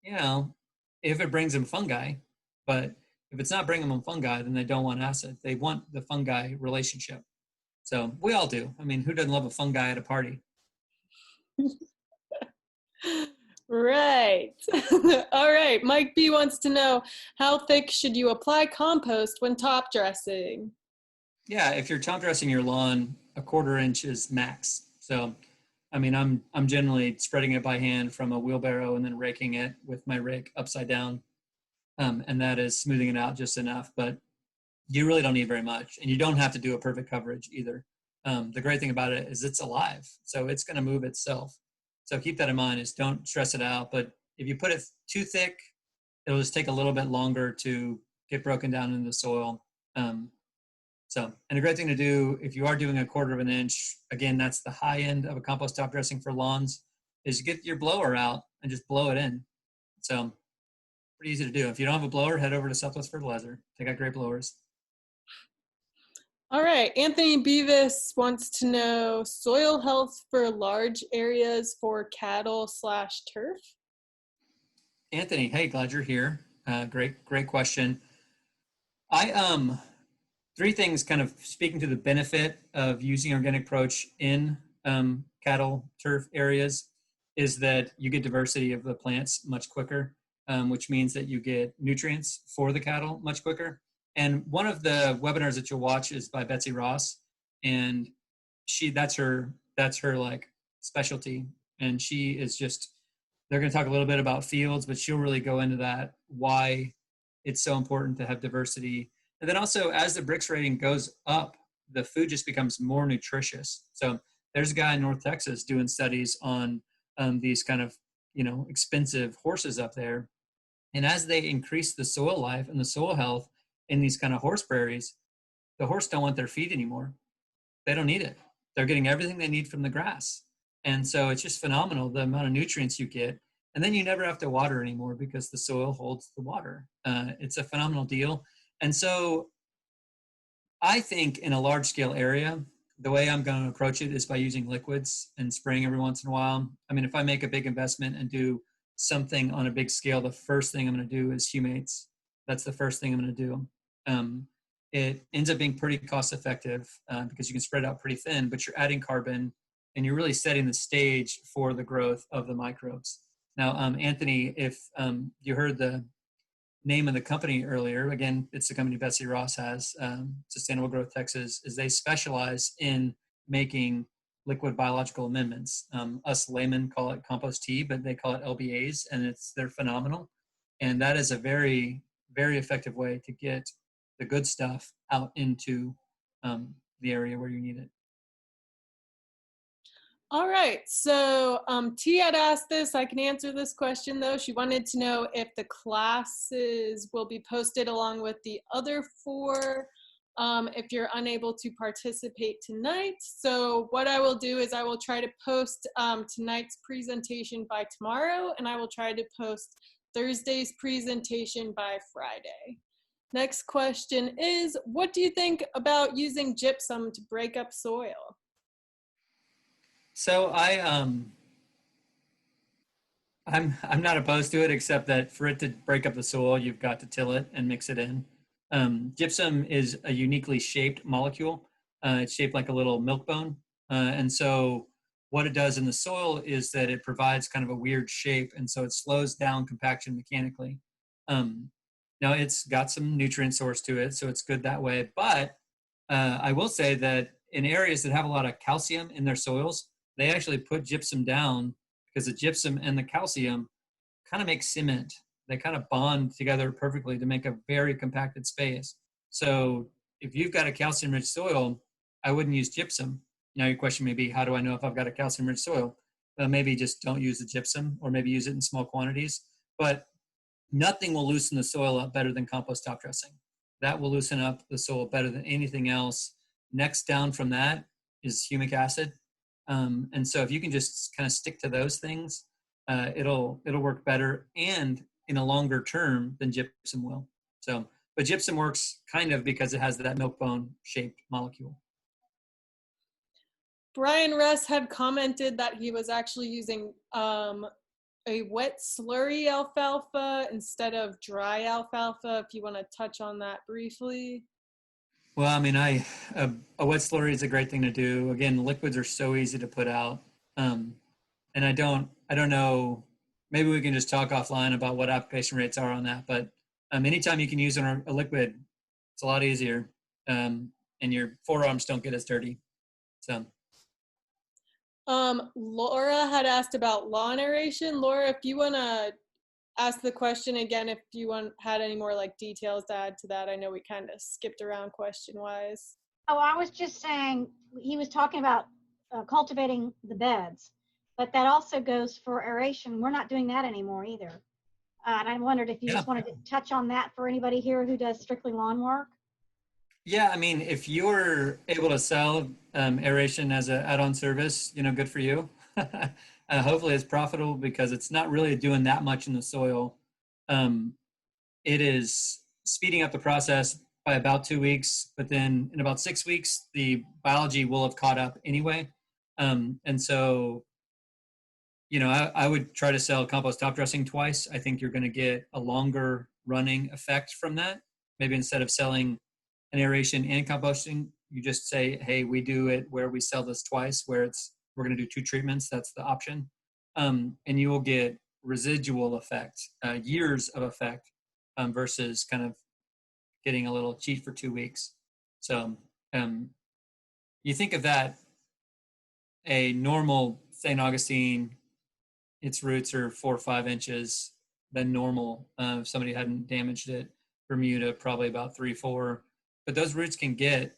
[SPEAKER 2] If it brings them fungi. But if it's not bringing them fungi, then they don't want acid. They want the fungi relationship. So we all do. I mean, who doesn't love a fungi at a party?
[SPEAKER 3] Right. All right. Mike B wants to know, how thick should you apply compost when top dressing?
[SPEAKER 2] Yeah, if you're top dressing your lawn, 1/4 inch is max. So, I mean, I'm generally spreading it by hand from a wheelbarrow and then raking it with my rake upside down. And that is smoothing it out just enough, but you really don't need very much, and you don't have to do a perfect coverage either. The great thing about it is it's alive, so it's going to move itself. So keep that in mind, is don't stress it out. But if you put it too thick, it'll just take a little bit longer to get broken down into the soil. So, and a great thing to do if you are doing 1/4 of an inch, again, that's the high end of a compost top dressing for lawns, is get your blower out and just blow it in. So pretty easy to do. If you don't have a blower, head over to Southwest Fertilizer. They got great blowers.
[SPEAKER 3] All right, Anthony Beavis wants to know soil health for large areas for cattle/turf.
[SPEAKER 2] Anthony, hey, glad you're here. Great question. Three things kind of speaking to the benefit of using organic approach in cattle turf areas is that you get diversity of the plants much quicker, which means that you get nutrients for the cattle much quicker. And one of the webinars that you'll watch is by Betsy Ross, and that's her like specialty. And she is they're going to talk a little bit about fields, but she'll really go into that, why it's so important to have diversity. And then also, as the Brix rating goes up, the food just becomes more nutritious. So there's a guy in North Texas doing studies on these kind of, expensive horses up there. And as they increase the soil life and the soil health in these kind of horse prairies, the horse don't want their feed anymore. They don't need it. They're getting everything they need from the grass. And so it's just phenomenal, the amount of nutrients you get. And then you never have to water anymore because the soil holds the water. It's a phenomenal deal. And so I think in a large scale area, the way I'm going to approach it is by using liquids and spraying every once in a while. I mean, if I make a big investment and do something on a big scale, the first thing I'm going to do is humates. That's the first thing I'm going to do. It ends up being pretty cost effective because you can spread it out pretty thin, but you're adding carbon and you're really setting the stage for the growth of the microbes. Now, Anthony, if you heard the name of the company earlier, again, it's the company Betsy Ross has, Sustainable Growth Texas, is they specialize in making liquid biological amendments. Us laymen call it compost tea, but they call it LBAs, and they're phenomenal. And that is a very, very effective way to get the good stuff out into the area where you need it.
[SPEAKER 3] All right, so T had asked this. I can answer this question though. She wanted to know if the classes will be posted along with the other 4 if you're unable to participate tonight. So what I will do is I will try to post tonight's presentation by tomorrow, and I will try to post Thursday's presentation by Friday. Next question is, what do you think about using gypsum to break up soil?
[SPEAKER 2] So I'm not opposed to it, except that for it to break up the soil, you've got to till it and mix it in. Gypsum is a uniquely shaped molecule. It's shaped like a little milk bone. And so what it does in the soil is that it provides kind of a weird shape. And so it slows down compaction mechanically. Now it's got some nutrient source to it, so it's good that way. But I will say that in areas that have a lot of calcium in their soils, they actually put gypsum down because the gypsum and the calcium kind of make cement. They kind of bond together perfectly to make a very compacted space. So if you've got a calcium-rich soil, I wouldn't use gypsum. Now your question may be, how do I know if I've got a calcium-rich soil? Maybe just don't use the gypsum, or maybe use it in small quantities. But nothing will loosen the soil up better than compost top dressing. That will loosen up the soil better than anything else. Next down from that is humic acid. And so if you can just kind of stick to those things, it'll work better and in a longer term than gypsum will. So, but gypsum works kind of because it has that milk bone shaped molecule.
[SPEAKER 3] Brian Russ had commented that he was actually using a wet slurry alfalfa instead of dry alfalfa. If you want to touch on that briefly.
[SPEAKER 2] Well, I mean, a wet slurry is a great thing to do. Again, liquids are so easy to put out. And I don't know, maybe we can just talk offline about what application rates are on that. But anytime you can use a liquid, it's a lot easier. And your forearms don't get as dirty. So.
[SPEAKER 3] Laura had asked about lawn aeration. Laura, if you want to ask the question again, if you had any more like details to add to that. I know we kind of skipped around question wise.
[SPEAKER 4] Oh, I was just saying, he was talking about cultivating the beds, but that also goes for aeration. We're not doing that anymore either. And I wondered if you just wanted to touch on that for anybody here who does strictly lawn work.
[SPEAKER 2] Yeah, I mean, if you're able to sell aeration as an add-on service, good for you. Hopefully, it's profitable because it's not really doing that much in the soil. Um, it is speeding up the process by about 2 weeks, but then in about 6 weeks, the biology will have caught up anyway. And so, I would try to sell compost top dressing twice. I think you're going to get a longer running effect from that. Maybe instead of selling an aeration and composting, you just say, hey, we do it where we sell this twice, where we're going to do 2 treatments. That's the option. And you will get residual effect, years of effect, versus kind of getting a little cheat for 2 weeks. So you think of that, a normal St. Augustine, its roots are 4 or 5 inches than normal. If somebody hadn't damaged it, Bermuda probably about 3, 4. But those roots can get,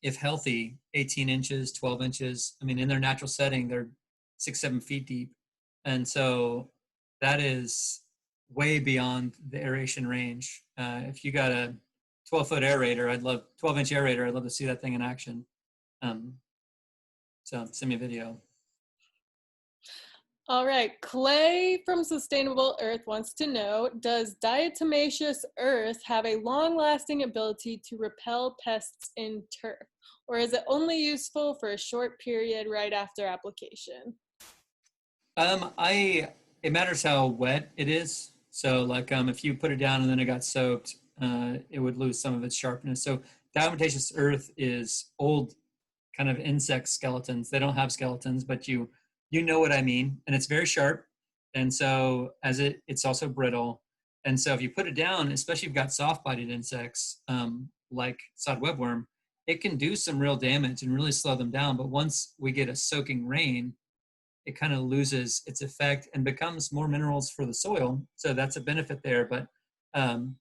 [SPEAKER 2] if healthy, 18 inches, 12 inches. I mean, in their natural setting, they're 6, 7 feet deep. And so that is way beyond the aeration range. If you got a 12-foot aerator, 12-inch aerator, I'd love to see that thing in action. So send me a video.
[SPEAKER 3] All right, Clay from Sustainable Earth wants to know, does diatomaceous earth have a long-lasting ability to repel pests in turf, or is it only useful for a short period right after application?
[SPEAKER 2] It matters how wet it is. So like if you put it down and then it got soaked, it would lose some of its sharpness. So diatomaceous earth is old kind of insect skeletons. They don't have skeletons, but you know what I mean. And it's very sharp. And so it's also brittle. And so if you put it down, especially if you've got soft-bodied insects like sod webworm, it can do some real damage and really slow them down. But once we get a soaking rain, it kind of loses its effect and becomes more minerals for the soil. So that's a benefit there. But um,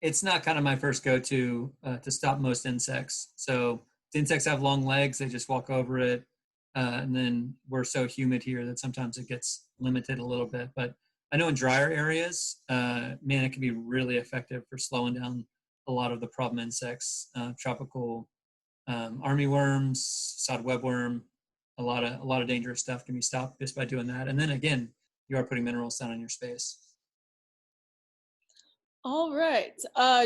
[SPEAKER 2] it's not kind of my first go-to to stop most insects. So the insects have long legs; they just walk over it, and then we're so humid here that sometimes it gets limited a little bit. But I know in drier areas, man, it can be really effective for slowing down a lot of the problem insects, tropical armyworms, sod webworm. A lot of dangerous stuff can be stopped just by doing that. And then again, you are putting minerals down in your space.
[SPEAKER 3] All right,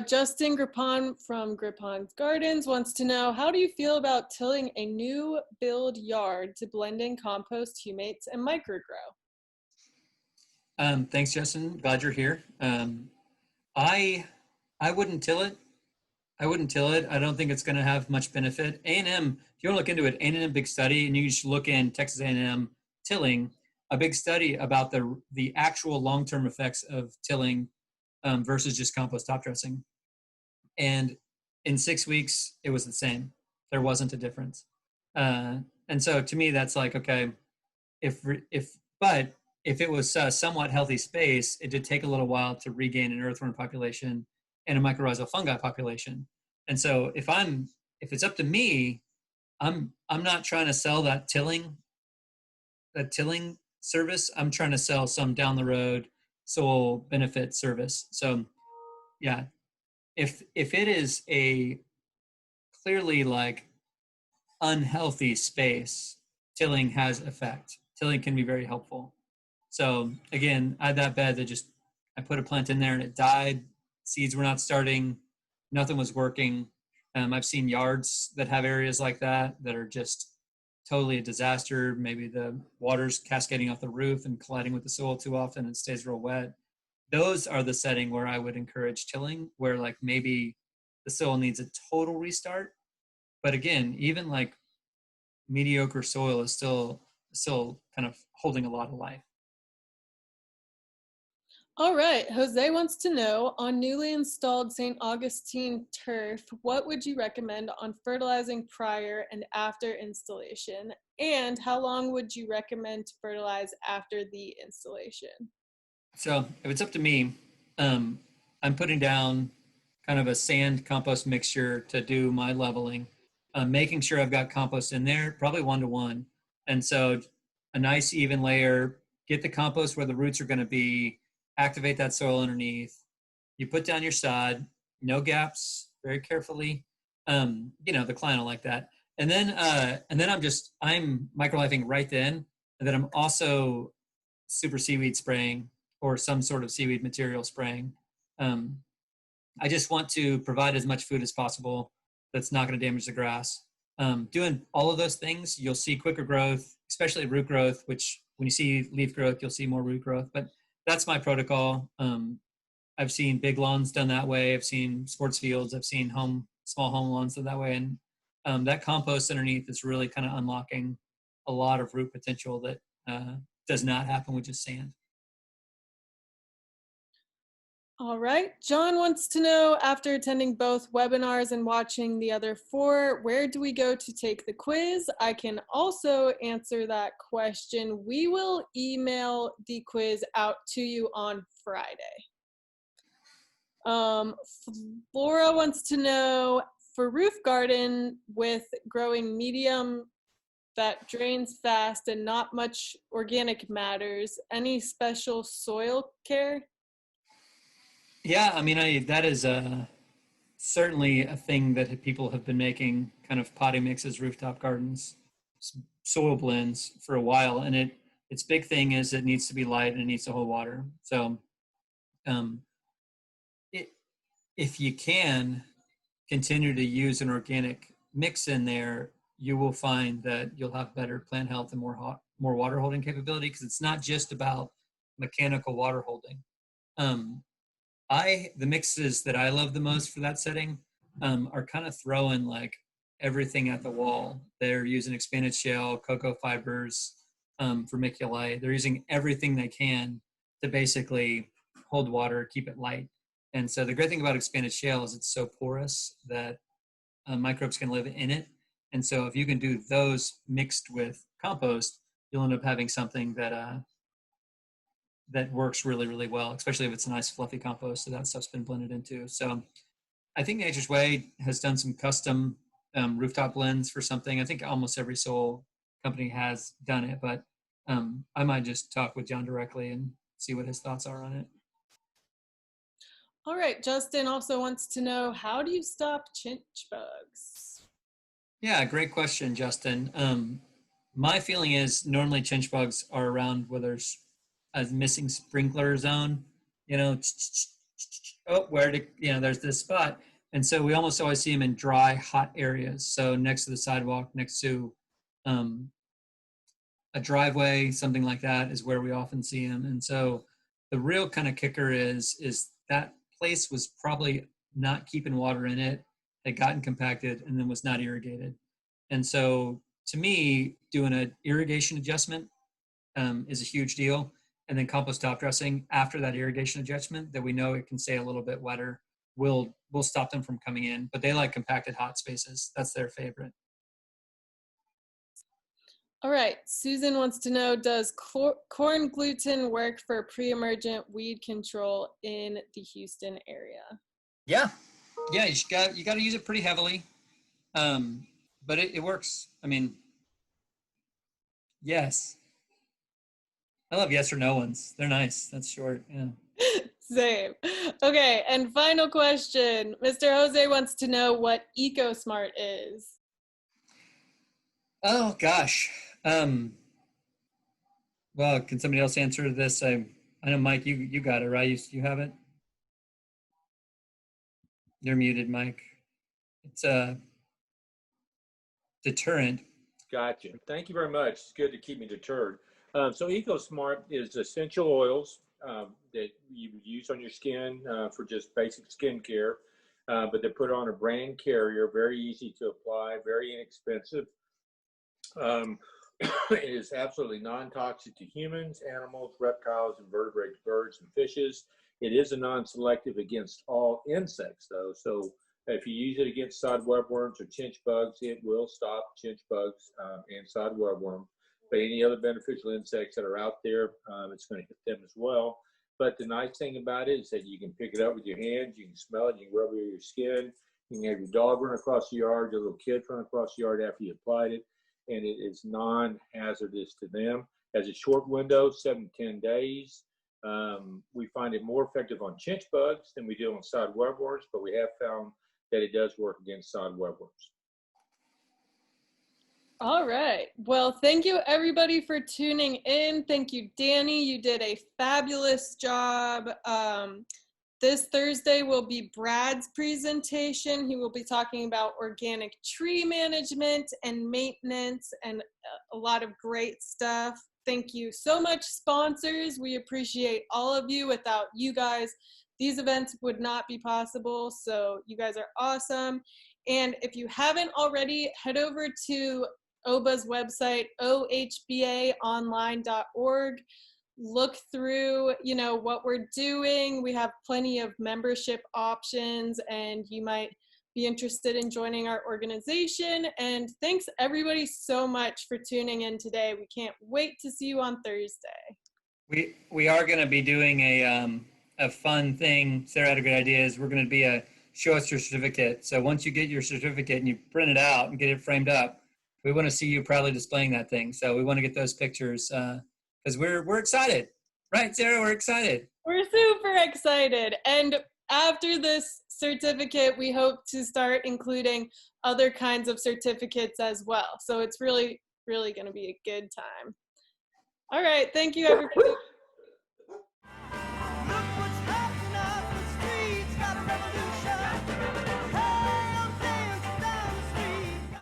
[SPEAKER 3] Justin Grippon from Grippon's Gardens wants to know, how do you feel about tilling a new build yard to blend in compost, humates, and microgrow?
[SPEAKER 2] Thanks, Justin. Glad you're here. I wouldn't till it. I don't think it's going to have much benefit. A&M, if you want to look into it, A&M big study, and you should look in Texas A&M tilling, a big study about the actual long-term effects of tilling versus just compost top dressing. And in 6 weeks, it was the same. There wasn't a difference. And so to me, that's like, okay, but if it was a somewhat healthy space, it did take a little while to regain an earthworm population and a mycorrhizal fungi population. And so if it's up to me, I'm not trying to sell that tilling service. I'm trying to sell some down the road soil benefit service. So yeah, if it is a clearly like unhealthy space, tilling has effect. Tilling can be very helpful. So again, I had that bed that I put a plant in there and it died. Seeds were not starting. Nothing was working. I've seen yards that have areas like that are just totally a disaster. Maybe the water's cascading off the roof and colliding with the soil too often and it stays real wet. Those are the setting where I would encourage tilling, where like maybe the soil needs a total restart. But again, even like mediocre soil is still kind of holding a lot of life.
[SPEAKER 3] All right, Jose wants to know, on newly installed St. Augustine turf, what would you recommend on fertilizing prior and after installation? And how long would you recommend to fertilize after the installation?
[SPEAKER 2] So if it's up to me, I'm putting down kind of a sand compost mixture to do my leveling, making sure I've got compost in there, probably 1-to-1. And so a nice even layer, get the compost where the roots are going to be, activate that soil underneath. You put down your sod, no gaps, very carefully. The client will like that. And then I'm microlifing right then. And then I'm also super seaweed spraying or some sort of seaweed material spraying. I just want to provide as much food as possible that's not going to damage the grass. Doing all of those things, you'll see quicker growth, especially root growth, which when you see leaf growth, you'll see more root growth. But that's my protocol. I've seen big lawns done that way. I've seen sports fields. I've seen small home lawns done that way. And that compost underneath is really kind of unlocking a lot of root potential that does not happen with just sand.
[SPEAKER 3] All right. John wants to know, after attending both webinars and watching the other 4, where do we go to take the quiz? I can also answer that question. We will email the quiz out to you on Friday. Flora wants to know, for roof garden with growing medium that drains fast and not much organic matters, any special soil care?
[SPEAKER 2] Yeah, I mean, that is certainly a thing that people have been making, kind of potting mixes, rooftop gardens, soil blends for a while. And its big thing is it needs to be light and it needs to hold water. So if you can continue to use an organic mix in there, you will find that you'll have better plant health and more water holding capability, because it's not just about mechanical water holding. The mixes that I love the most for that setting are kind of throwing like everything at the wall. They're using expanded shale, cocoa fibers, vermiculite. They're using everything they can to basically hold water, keep it light. And so the great thing about expanded shale is it's so porous that microbes can live in it. And so if you can do those mixed with compost, you'll end up having something that works really, really well, especially if it's a nice fluffy compost that stuff's been blended into. So I think Nature's Way has done some custom rooftop blends for something. I think almost every soil company has done it, but I might just talk with John directly and see what his thoughts are on it.
[SPEAKER 3] All right, Justin also wants to know, how do you stop chinch bugs?
[SPEAKER 2] Yeah, great question, Justin. My feeling is normally chinch bugs are around where there's a missing sprinkler zone, there's this spot. And so we almost always see them in dry, hot areas. So next to the sidewalk, next to a driveway, something like that is where we often see them. And so the real kind of kicker is that place was probably not keeping water in it, had gotten compacted, and then was not irrigated. And so to me, doing an irrigation adjustment is a huge deal. And then compost top dressing after that irrigation adjustment that we know it can stay a little bit wetter will stop them from coming in. But they like compacted hot spaces. That's their favorite.
[SPEAKER 3] All right, Susan wants to know, does corn gluten work for pre-emergent weed control in the Houston area?
[SPEAKER 2] Yeah, you got to use it pretty heavily, but it works. I mean, yes. I love yes or no ones. They're nice. That's short. Yeah.
[SPEAKER 3] Same. Okay, and final question. Mr. Jose wants to know what EcoSmart is.
[SPEAKER 2] Oh gosh. Well, can somebody else answer this? I know, Mike, you got it, right? You have it? You're muted, Mike. It's a deterrent.
[SPEAKER 1] Gotcha. Thank you very much. It's good to keep me deterred. So EcoSmart is essential oils that you would use on your skin for just basic skincare, but they're put on a brand carrier, very easy to apply, very inexpensive. It is absolutely non-toxic to humans, animals, reptiles, invertebrates, birds, and fishes. It is a non-selective against all insects, though. So if you use it against side webworms or chinch bugs, it will stop chinch bugs and side webworm. But any other beneficial insects that are out there, it's going to hit them as well. But the nice thing about it is that you can pick it up with your hands, you can smell it, you can rub it on your skin, you can have your dog run across the yard, your little kid run across the yard after you applied it, and it is non-hazardous to them. It has a short window, 7 to 10 days. We find it more effective on chinch bugs than we do on sod webworms, but we have found that it does work against sod webworms.
[SPEAKER 3] All right. Well, thank you everybody for tuning in. Thank you, Danny. You did a fabulous job. This Thursday will be Brad's presentation. He will be talking about organic tree management and maintenance and a lot of great stuff. Thank you so much, sponsors. We appreciate all of you. Without you guys, these events would not be possible. So you guys are awesome. And if you haven't already, head over to OHBA's website, ohbaonline.org. Look through, you know, what we're doing. We have plenty of membership options, and you might be interested in joining our organization. And thanks everybody so much for tuning in today. We can't wait to see you on Thursday.
[SPEAKER 2] We are going to be doing a fun thing. Sarah had a good idea. Is we're going to be a show us your certificate. So once you get your certificate and you print it out and get it framed up, we want to see you proudly displaying that thing. So we want to get those pictures because we're excited, right, Sarah? We're excited.
[SPEAKER 3] We're super excited. And after this certificate, we hope to start including other kinds of certificates as well. So it's really, really going to be a good time. All right. Thank you, everybody.